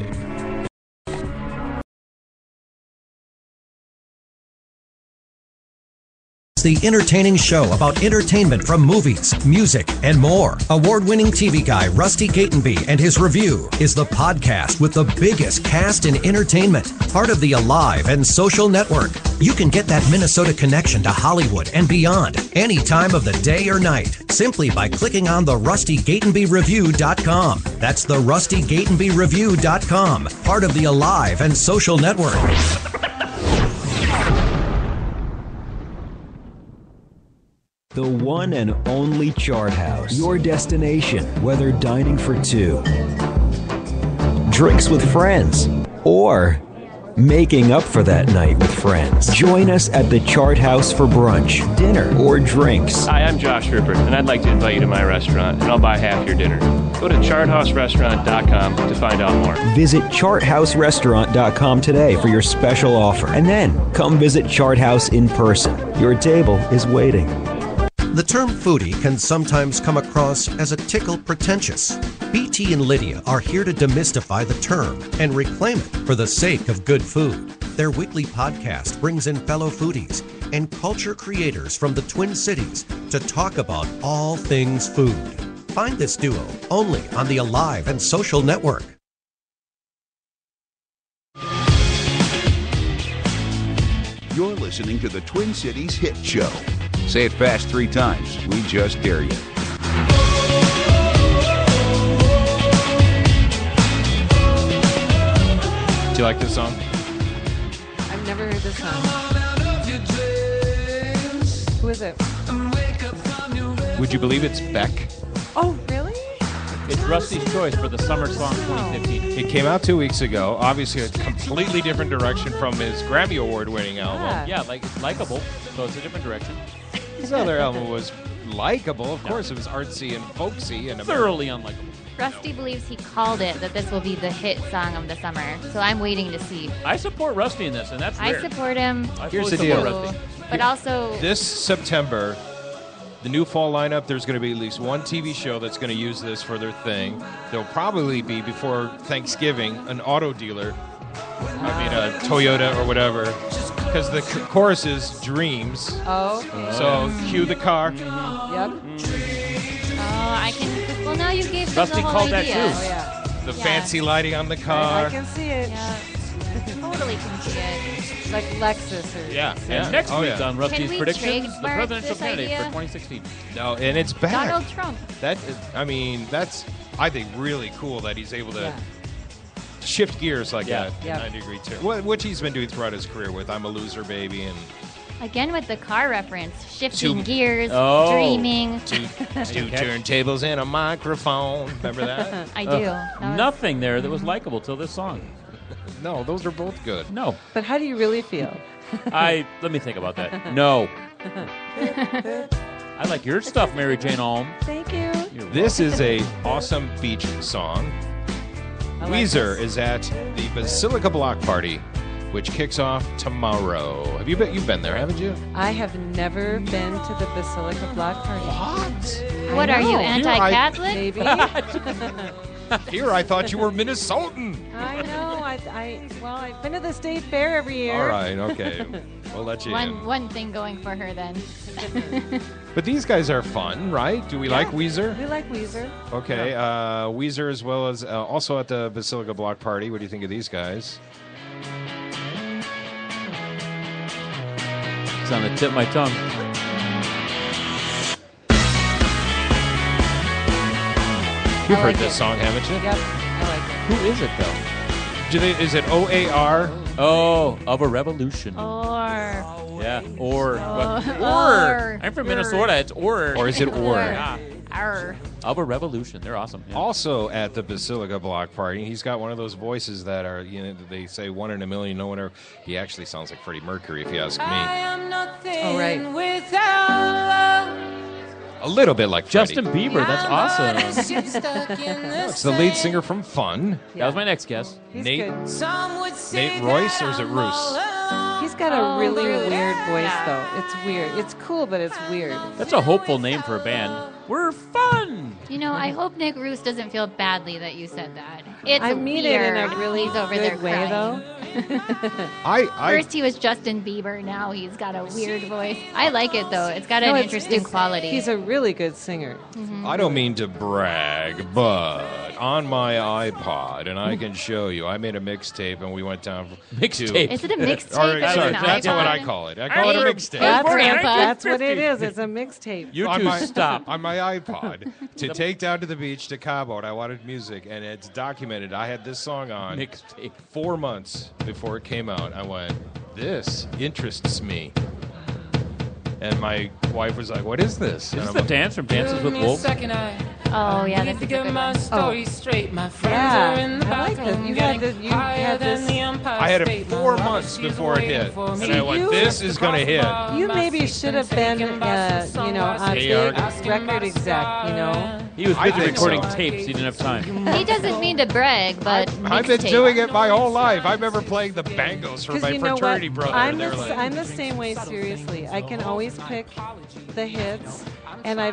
The entertaining show about entertainment from movies, music, and more. Award-winning TV guy Rusty Gatenby and his review is the podcast with the biggest cast in entertainment. Part of the Alive and Social Network. You can get that Minnesota connection to Hollywood and beyond any time of the day or night simply by clicking on the RustyGatenbyReview.com. That's the RustyGatenbyReview.com. Part of the Alive and Social Network. The one and only Charthouse. Your destination, whether dining for two, drinks with friends, or making up for that night with friends. Join us at the Charthouse for brunch, dinner, or drinks. Hi, I'm Josh Rupert, and I'd like to invite you to my restaurant, and I'll buy half your dinner. Go to charthouserestaurant.com to find out more. Visit charthouserestaurant.com today for your special offer, and then come visit Charthouse in person. Your table is waiting. The term foodie can sometimes come across as a tickle pretentious. BT and Lydia are here to demystify the term and reclaim it for the sake of good food. Their weekly podcast brings in fellow foodies and culture creators from the Twin Cities to talk about all things food. Find this duo only on the Alive and Social Network. You're listening to the Twin Cities Hit Show. Say it fast 3 times. We just dare you. Do you like this song? I've never heard this song. Who is it? Would you believe it's Beck? Oh, really? It's Rusty's choice for the Summer Song 2015. It came out 2 weeks ago. Obviously, a completely different direction from his Grammy Award-winning album. Yeah, like it's likable, so it's a different direction. His other album was likable. Of course, it was artsy and folksy and thoroughly unlikable. Rusty believes he called it that this will be the hit song of the summer. So I'm waiting to see. I support Rusty in this, and that's rare. I support him. Here's the deal. But also, this September, the new fall lineup, there's going to be at least one TV show that's going to use this for their thing. There'll probably be, before Thanksgiving, an auto dealer. I mean, a Toyota or whatever. Because the chorus is Dreams. Oh, okay. So cue the car. Yep. Oh, I can. Well, now you gave them Rusty the whole called idea. that too. Oh, yeah. The fancy lighting on the car. I can see it. Yeah. Totally can see it. Like Lexus or Yeah. And next week on Rusty's Can we predictions, the trademark presidential this candidate idea? for 2016. No, and it's back. Donald Trump. That's, I think, really cool that he's able to shift gears like that in 90-degree turn, which he's been doing throughout his career with I'm a Loser, Baby, and Again with the car reference. Shifting Two- gears, Oh. dreaming. two turntables and a microphone. Remember that? I do. That was- Nothing there that was likable till this song. No, those are both good. No. But how do you really feel? Let me think about that. No. I like your stuff, Mary Jane Alm. Thank you. This is a awesome beach song. I like Weezer is at the Basilica Block Party, which kicks off tomorrow. Have you been? You've been there, haven't you? I have never been to the Basilica Block Party. What? What are you, anti-Catholic? Maybe. Here, I thought you were Minnesotan. I know. Well, I've been to the state fair every year. All right, okay. We'll let you in. One thing going for her then. But these guys are fun, right? Do we like Weezer? We like Weezer. Okay, Weezer as well as also at the Basilica Block Party. What do you think of these guys? It's on the tip of my tongue. You've I heard like this it. song, haven't you? Yep, I like it. Who is it, though? Is it OAR? Oh, Of a Revolution. Or. Yeah, or. Or. I'm from Minnesota. It's or. Or is it or? Yeah. Arr. Of a Revolution. They're awesome. Yeah. Also at the Basilica Block Party, he's got one of those voices that are, they say 1 in a million, no one ever. He actually sounds like Freddie Mercury, if you ask me. Oh, right. A little bit like Freddie. Justin Bieber. That's awesome. No, it's the lead singer from Fun. That was my next guess. He's Nate good. Royce, or is it Roos? He's got a really weird voice, though. It's weird. It's cool, but it's weird. That's a hopeful name for a band. We're fun. You know, I hope Nick Roos doesn't feel badly that you said that. It's I mean weird. it in a really He's over good there way, crying. though. First he was Justin Bieber. Now he's got a weird voice. I like it though. It's got an interesting quality. He's a really good singer. I don't mean to brag, but on my iPod, and I can show you, I made a mixtape, and we went down Mixtape. Is it a mixtape? Sorry, Is it an that's what I iPod? call it. I call it a mixtape. That's what it is. It's a mixtape. You on two my, stop. On my iPod to take down to the beach to Cabo, and I wanted music, and it's documented. I had this song on Mixtape. 4 months before it came out. I went, this interests me. And my wife was like, what is this? Is And this I'm the like, dance from Dances with Wolves? Oh yeah, that's a good one. Yeah, I like this. You had this. I had it 4 months before it hit. And I went, this is going to hit. You maybe should have been, a big record exec. He was busy recording tapes. He didn't have time. He doesn't mean to brag, but I've been mixtape. doing it my whole life. I remember playing the bangos for 'Cause my you know fraternity what? brother. I'm and they were like, I'm the same way. Seriously, I can always pick the hits, and I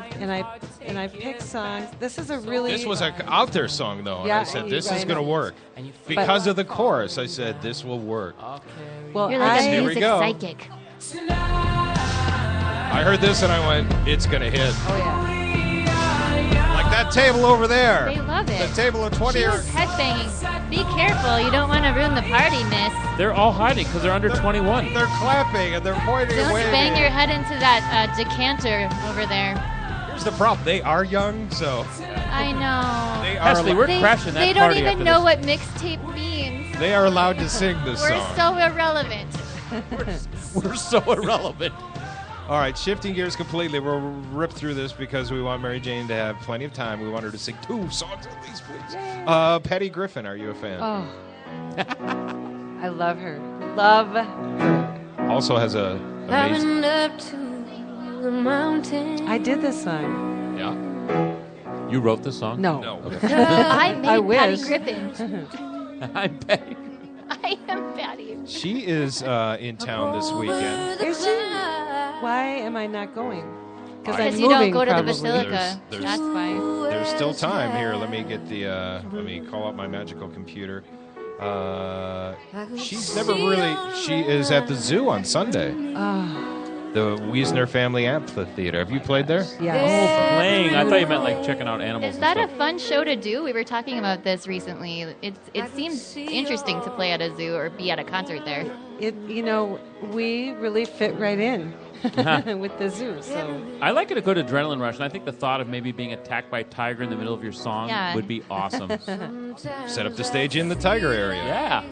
pick songs. This is a really. This was an out there song, though. Yeah, and I said, and this I is going to know. work. Because of the chorus, I said, this will work. Well, You're like a Here we music go. psychic. I heard this and I went, it's going to hit. Oh yeah. Like that table over there. They love it. The table of 20 She was headbanging. Be careful, you don't want to ruin the party, miss. They're all hiding because they're under 21. They're clapping and they're pointing Don't away. bang your head into that decanter over there. Here's the problem. They are young, so I know. they are, Ashley, we're They, crashing that they don't party even after know this. what mixtape means. they are allowed to sing this We're song. so irrelevant. We're so irrelevant. All right, shifting gears completely. We'll rip through this because we want Mary Jane to have plenty of time. We want her to sing 2 songs at least, please. Patty Griffin, are you a fan? Oh, I love her. Love her. Also has a amazing... up to the mountain. I did this song. Yeah. You wrote the song? No. I made I Patty wish. Griffin. I'm Patty. I am Patty. She is in town this weekend. Is she? Why am I not going? Because you don't go to the Basilica. That's why. There's still time here. Let me get the. Let me call up my magical computer. She's never really. She is at the zoo on Sunday. The Wiesner Family Amphitheater. Have you played there? Yes. Oh, playing. I thought you meant like checking out animals. Is that a fun show to do? We were talking about this recently. It seems interesting to play at a zoo or be at a concert there. We really fit right in with the zoo. So I like it a good adrenaline rush, and I think the thought of maybe being attacked by a tiger in the middle of your song would be awesome. Set up the stage in the tiger area. Yeah.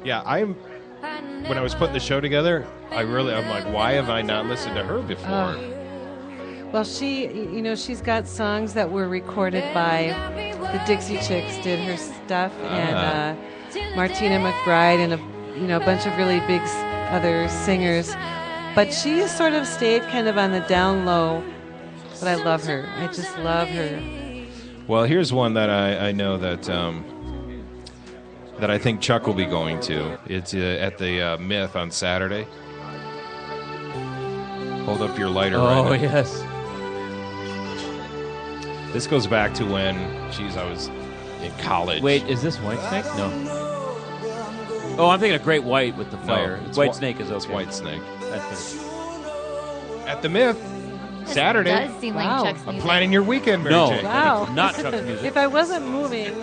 Yeah, when I was putting the show together, I'm like, why have I not listened to her before? Well, she's got songs that were recorded by the Dixie Chicks, did her stuff, and Martina McBride, and a bunch of really big other singers. But she has sort of stayed kind of on the down low. But I love her. I just love her. Well, here's one that I know that I think Chuck will be going to. It's at the Myth on Saturday. Hold up your lighter. Oh, yes. This goes back to when, I was in college. Wait, is this Whitesnake? No. Oh, I'm thinking of Great White with the fire. No, Whitesnake is okay. It's Whitesnake. That's it. At the Myth, Saturday. It does seem like Chuck's music. Planning your weekend, Mary Jane. Wow. Not Chuck's music. If I wasn't moving,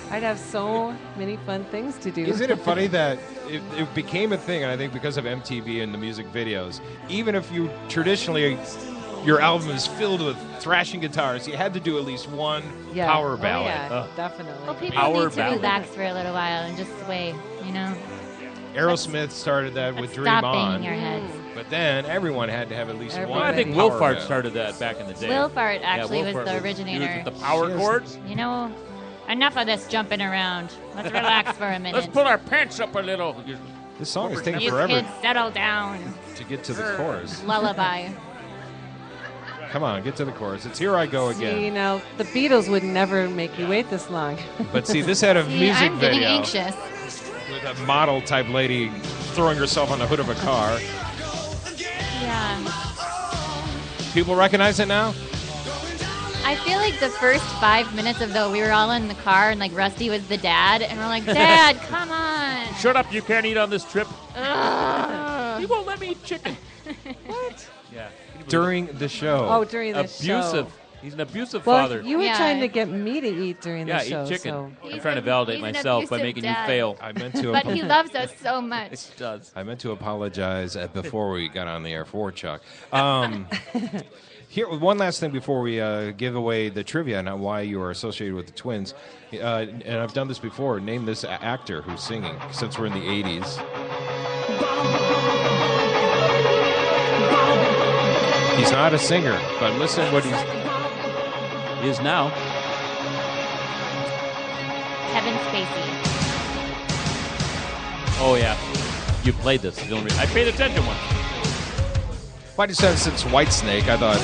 I'd have so many fun things to do. Isn't it funny that it became a thing, and I think because of MTV and the music videos, even if you traditionally, your album is filled with thrashing guitars, you had to do at least one power ballad. Yeah, definitely. Well, people need to relax for a little while and just sway, Aerosmith started that with Dream Stop On. banging your heads. But then everyone had to have at least one. I think power Wilfart ballad. started that back in the day. Wilfart actually Wilfart was the originator. With the power chords? Enough of this jumping around. Let's relax for a minute. Let's pull our pants up a little. This song is taking You forever kids settle down. to get to the chorus. Lullaby. Come on, get to the chorus. It's Here I Go Again. The Beatles would never make you wait this long. But see, this had a music I'm getting video anxious. with a model-type lady throwing herself on the hood of a car. Yeah. People recognize it now? I feel like the first 5 minutes of we were all in the car and Rusty was the dad and we're like, Dad, come on. Shut up, you can't eat on this trip. Ugh. He won't let me eat chicken. What? Yeah. During the show. Oh, during the show. Abusive. He's an abusive Well, father. you were trying to get me to eat during the show. eat chicken. So. I'm trying to validate myself by making you fail. I meant to. But he loves us so much. It does. I meant to apologize before we got on the air for Chuck. Here, one last thing before we give away the trivia on why you are associated with the Twins. And I've done this before. Name this actor who's singing, since we're in the 80s. He's not a singer, but listen what he is now. Kevin Spacey. Oh, yeah. You played this. I paid attention once. Why did since it's Whitesnake, I thought,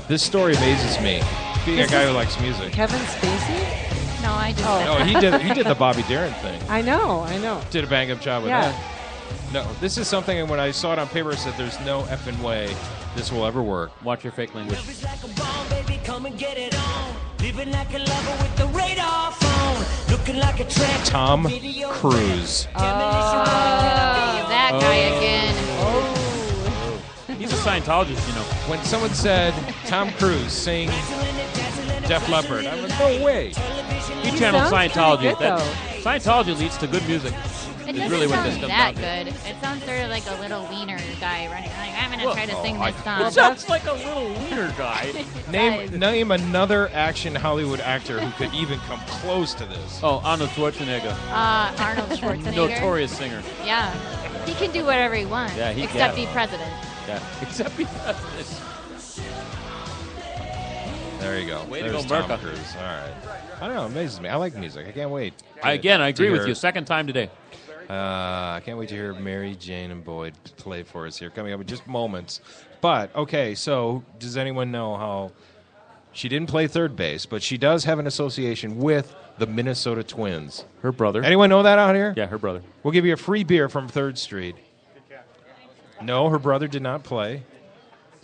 this story amazes me. Being a guy who likes music. Kevin Spacey? No, I just. No, he did the Bobby Darin thing. I know. Did a bang-up job with that. No, this is something, and when I saw it on paper, I said, there's no effing way this will ever work. Watch your fake language. Tom Cruise. That guy again. He's a Scientologist, When someone said Tom Cruise sing Def Leppard, I was like, no way. He channeled Scientology. Good, Scientology leads to good music. It It's doesn't really what this sound comes that down to. good. It sounds sort of like a little wiener guy running. I'm going to try to sing this song. It sounds like a little wiener guy. Name another action Hollywood actor who could even come close to this. Oh, Arnold Schwarzenegger. Arnold Schwarzenegger. Notorious singer. Yeah. He can do whatever he wants. Yeah, except be president. Yeah, except be president. There you go. Way to There's go, Tom Merca. Cruise. All right. I don't know. It amazes me. I like music. I can't wait. I agree with you. Second time today. I can't wait to hear Mary Jane and Boyd play for us here. Coming up in just moments. But, okay, so does anyone know how she didn't play third base, but she does have an association with the Minnesota Twins? Her brother. Anyone know that out here? Yeah, her brother. We'll give you a free beer from 3rd Street. No, her brother did not play.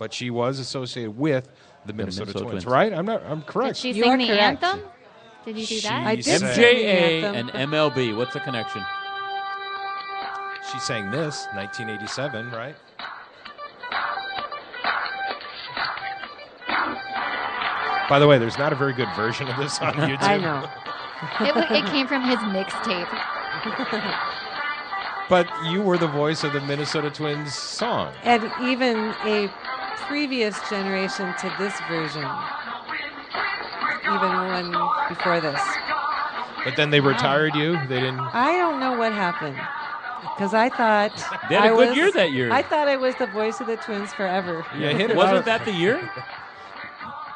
but she was associated with the Minnesota Twins, right? I'm correct. Did she sing the anthem? Did you do that? I did sing the MJA anthem. and MLB. What's the connection? She sang this, 1987, right? By the way, there's not a very good version of this on YouTube. I know. It came from his mixtape. But you were the voice of the Minnesota Twins song. And even a previous generation to this version. Even one before this. But then they retired you? They didn't... I don't know what happened. Because I thought... They had a good year that year. I thought I was the voice of the Twins forever. Yeah, wasn't that the year?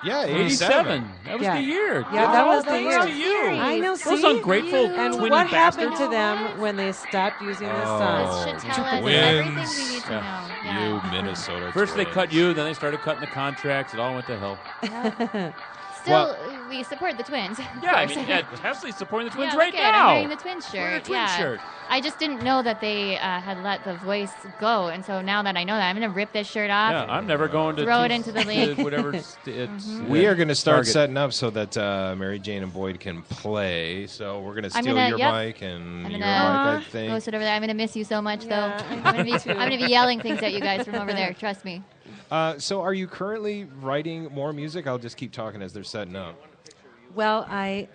Yeah, 87. That was the year. Yeah, that was the year. To you. I know. Those see? ungrateful And twinny what bastards. happened to them when they stopped using this song? Should tell us everything we need to know. Yeah. You Minnesota First they Twins. cut you, then they started cutting the contracts. It all went to hell. Still, we support the Twins. Yeah, I mean, Tesla's supporting the Twins yeah, right look now. I'm wearing the Twins shirt. Wear a Twins shirt. I just didn't know that they had let the voice go, and so now that I know that, I'm going to rip this shirt off. Yeah, I'm never going to throw it into the lake. Whatever it's. We are going to start Target. setting up so that Mary Jane and Boyd can play. So we're going to steal your mic and your mic, I think. Go sit over there. I'm going to miss you so much, though. I'm going to be yelling things at you guys from over there. Trust me. So are you currently writing more music? I'll just keep talking as they're setting up. Well, I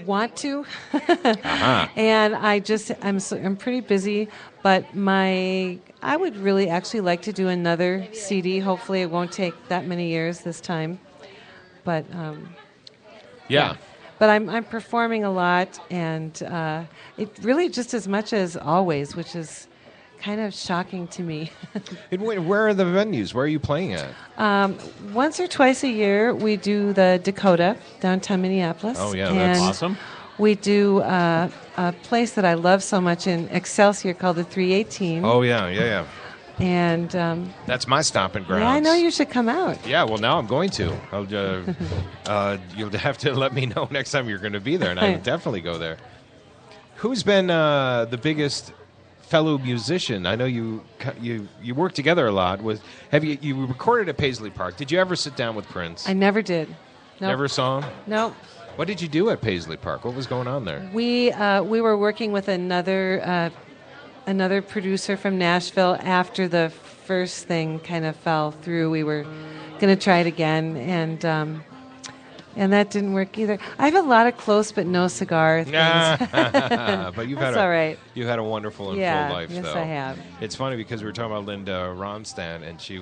want to, and I'm pretty busy. But I would really actually like to do another CD. Hopefully, it won't take that many years this time. But yeah. But I'm performing a lot, and it really just as much as always, which is kind of shocking to me. And where are the venues? Where are you playing at? Once or twice a year, we do the Dakota, downtown Minneapolis. Oh, yeah, that's and awesome. We do a place that I love so much in Excelsior called the 318. Oh, yeah. And that's my stomping grounds. yeah, I know you should come out. Yeah, well, now I'm going to. You'll have to let me know next time you're going to be there, and I'll definitely go there. Who's been the biggest fellow musician? I know you work together a lot. You recorded at Paisley Park? Did you ever sit down with Prince? I never did. Nope. Never saw him? Nope. What did you do at Paisley Park? What was going on there? We were working with another producer from Nashville. After the first thing kind of fell through, we were going to try it again, and that didn't work either. I have a lot of close but no cigar things. But you've That's all right. You had a wonderful and full life, yes, though. I have. It's funny because we were talking about Linda Ronstadt, and she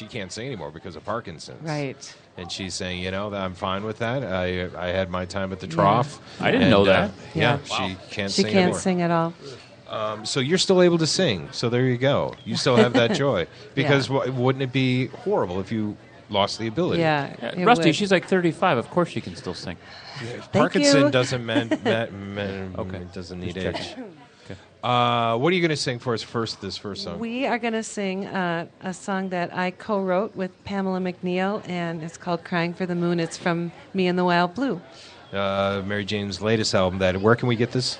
can't sing anymore because of Parkinson's. Right. And she's saying, that I'm fine with that. I had my time at the trough. I didn't know that. Yeah, Wow. she can't She sing can't anymore. sing at all. So you're still able to sing. So there you go. You still have that joy. Because wouldn't it be horrible if you lost the ability? Yeah. Rusty, she's like 35. Of course she can still sing. Parkinson doesn't doesn't need age. Okay. What are you going to sing for us this first song? We are going to sing a song that I co-wrote with Pamela McNeil, and it's called Crying for the Moon. It's from Me and the Wild Blue. Mary Jane's latest album. Where can we get this?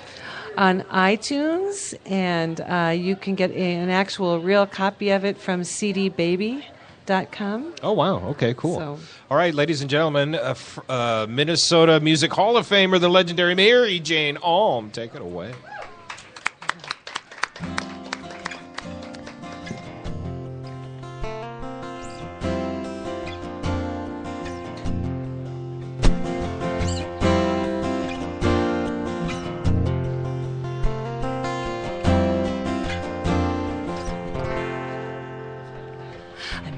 On iTunes, and you can get an actual real copy of it from cdbaby.com. Oh, wow. Okay, cool. So. All right, ladies and gentlemen, Minnesota Music Hall of Famer, the legendary Mary Jane Alm. Take it away.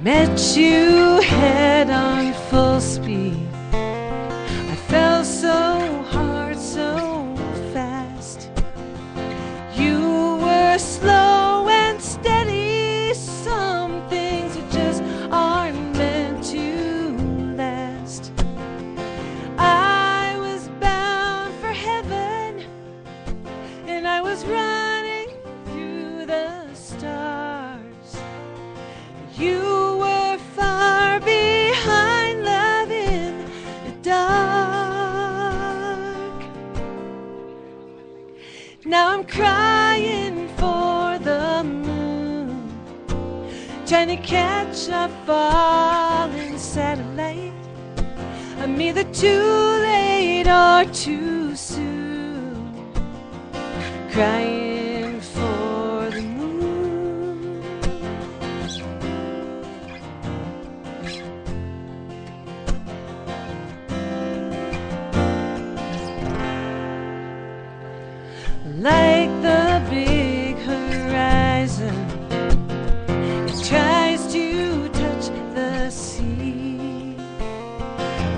Met you head on full speed. I fell so hard, so fast. You were slow and steady. Some things that just aren't meant to last. I was bound for heaven, and I was running through the stars. You far behind love in the dark. Now I'm crying for the moon. trying to catch a falling satellite. I'm either too late or too soon, crying for the moon. Like the big horizon, it tries to touch the sea.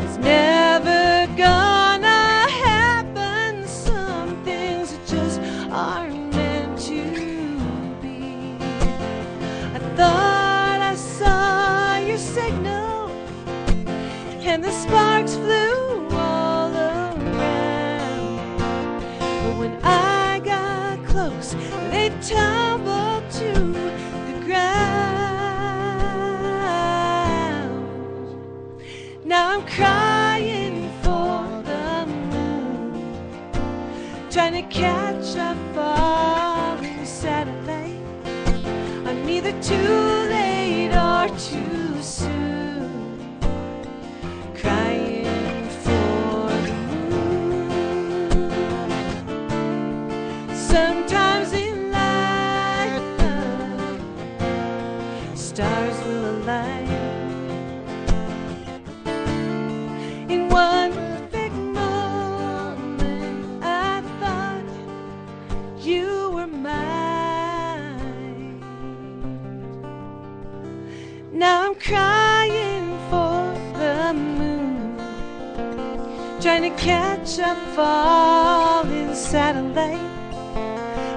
It's never gonna happen. Some things just aren't meant to be. I thought I saw your signal, and the sparks flew all around. But when I got close, they tumbled to the ground. Now I'm crying for the moon, trying to catch a falling satellite. I'm either too late or too soon, crying for the moon. Sometimes in life, stars will align. In one perfect moment, I thought you were mine. Now I'm crying for the moon, trying to catch a falling satellite.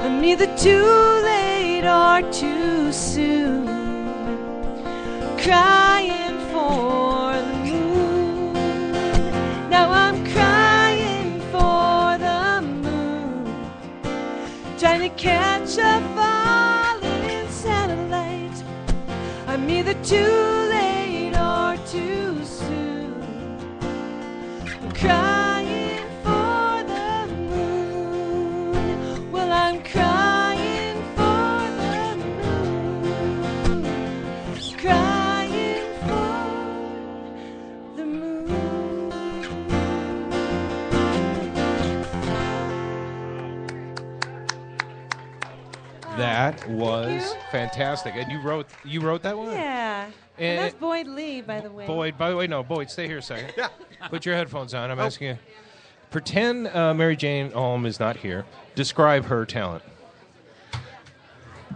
I'm either too late or too soon, crying for the moon. Now I'm crying for the moon, trying to catch a falling satellite. I'm either too late or too soon, crying for the moon. Well, I'm crying for the moon, crying for the moon. That was fantastic. And you wrote that one? Yeah. And that's Boyd Lee, by the way. Boyd, by the way, no, Boyd, stay here a second. Yeah. Put your headphones on. I'm asking you. Pretend Mary Jane Alm is not here. Describe her talent.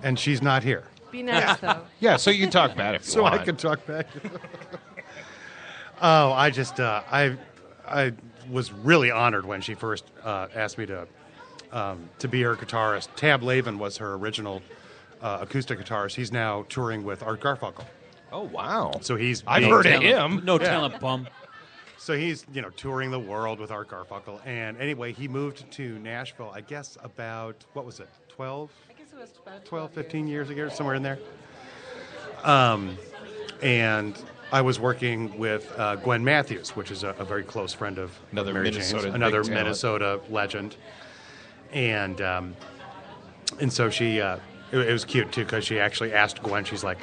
And she's not here. Be nice, though. Yeah, so you can talk back if you So want. I can talk back. Oh, I just, I was really honored when she first asked me to be her guitarist. Tab Lavin was her original acoustic guitarist. He's now touring with Art Garfunkel. Oh, wow. So I've heard of him. No talent bum. So he's, touring the world with Art Garfunkel. And anyway, he moved to Nashville, I guess about, 12? I guess it was about 12, 15 years ago, somewhere in there. And I was working with Gwen Matthews, which is a very close friend of Another Mary Minnesota Jane's, big another talent. Minnesota legend. And so she, it was cute, too, because she actually asked Gwen, she's like,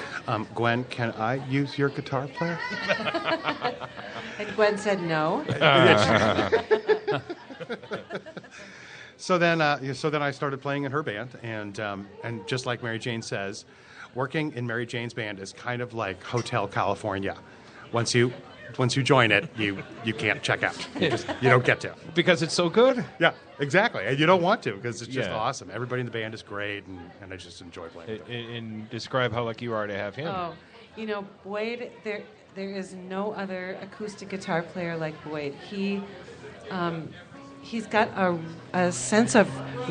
Gwen, can I use your guitar player? And Gwen said no. So then I started playing in her band, and just like Mary Jane says, working in Mary Jane's band is kind of like Hotel California. Once you join it, you can't check out. You don't get to. Because it's so good? Yeah, exactly. And you don't want to because it's just Yeah. awesome. Everybody in the band is great, and I just enjoy playing with them. And describe how lucky you are to have him. Oh, Boyd, there is no other acoustic guitar player like Boyd. He's got a sense of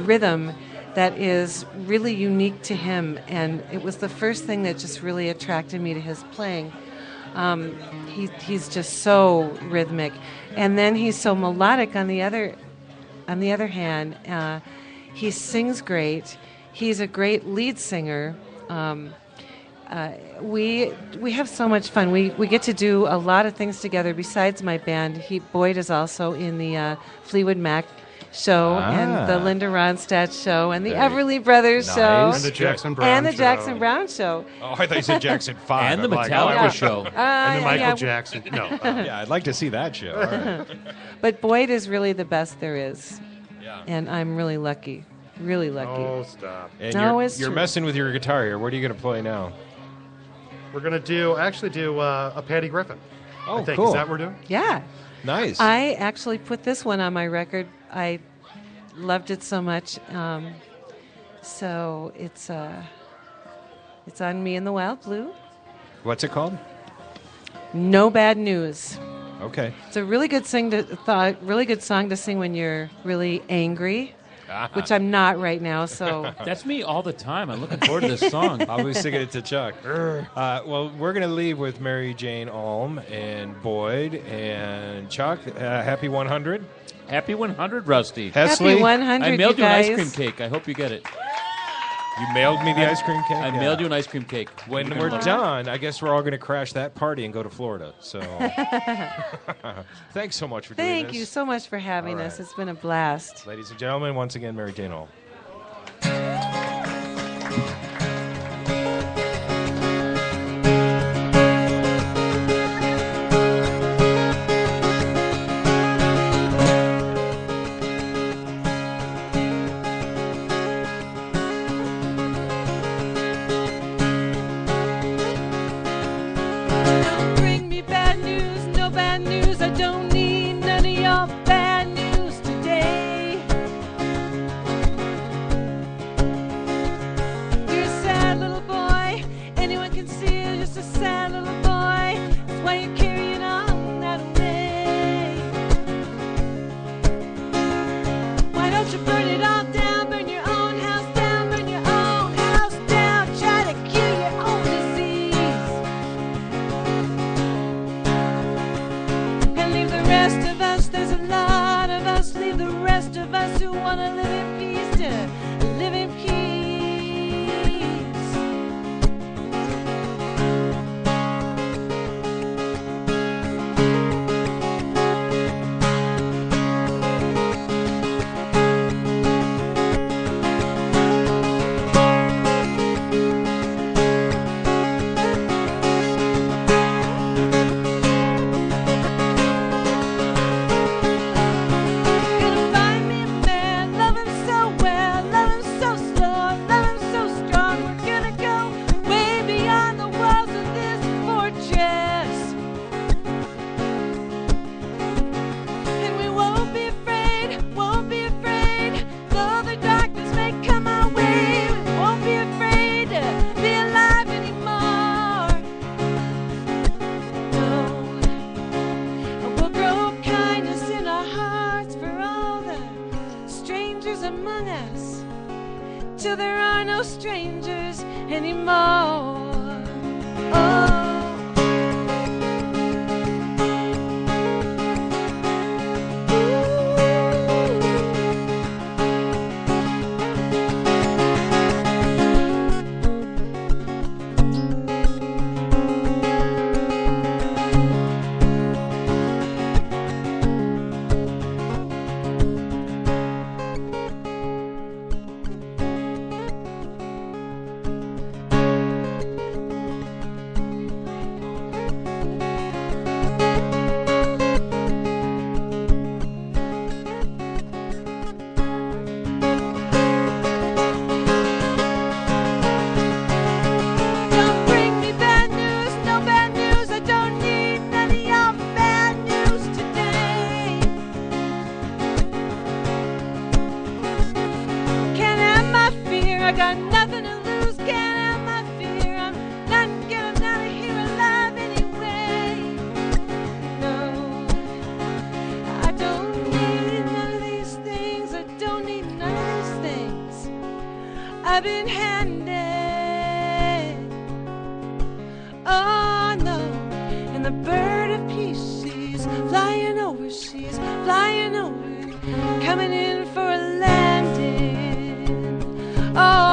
rhythm that is really unique to him, and it was the first thing that just really attracted me to his playing. He's just so rhythmic, and then he's so melodic. On the other hand, he sings great. He's a great lead singer. We have so much fun. We get to do a lot of things together besides my band. Boyd is also in the Fleetwood Mac show and the Linda Ronstadt show and the Everly Brothers show. And the Jackson Brown And the show. Jackson Brown show. Oh, I thought you said Jackson 5. And the I'm like, Metallica show. And the Michael Jackson. No. yeah, I'd like to see that show. All right. But Boyd is really the best there is. Yeah. And I'm really lucky. Really lucky. Oh, stop. And No, you're, it's you're true. messing with your guitar here. What are you going to play now? We're going to do a Patty Griffin. Oh, I think. cool. Is that what we're doing? Yeah. Nice. I actually put this one on my record. I loved it so much. So it's on Me in the Wild Blue. What's it called? No Bad News. Okay. It's a really good really good song to sing when you're really angry, which I'm not right now. So That's me all the time. I'm looking forward to this song. I'll be singing it to Chuck. Well, we're going to leave with Mary Jane Alm and Boyd and Chuck. Happy 100. Happy 100, Rusty. Hesley? Happy 100, I mailed you an guys. ice cream cake. I hope you get it. You mailed me the ice cream cake? I mailed you an ice cream cake. When You can we're look. done, I guess we're all going to crash that party and go to Florida. So thanks so much for doing this. Thank you so much for having All us. right. It's been a blast. Ladies and gentlemen, once again, Mary Jane Alm. Don't bring me bad news, no bad news. I don't need none of your bad news today. You're a sad little boy. Anyone can see you're just a sad little boy. That's why you're carrying on that way. Why don't you burn it all down? Burn your own house down. Burn your own house down. Try to cure your own disease. And leave the rest of us, there's a lot of us, leave the rest of us who want to live in peace to live in peace. Gonna find me a man, love him so well, love him so slow, love him so strong. We're gonna go way beyond the walls of this fortress. And we won't be afraid, won't be afraid. Though the darkness may come our way, we won't be afraid to be alive anymore. No, we'll grow kindness in our hearts for all the strangers among us, till there are no strangers anymore. Oh. Don't bring me bad news, no bad news. I don't need none of your bad news today. Can't have my fear, I got nothing to lose. Can't have my fear, I'm not getting out of here alive anyway. No, I don't need none of these things. I don't need none of these things. I've been handed. Oh no, and the bird of peace, she's flying over, coming in for a landing. Oh,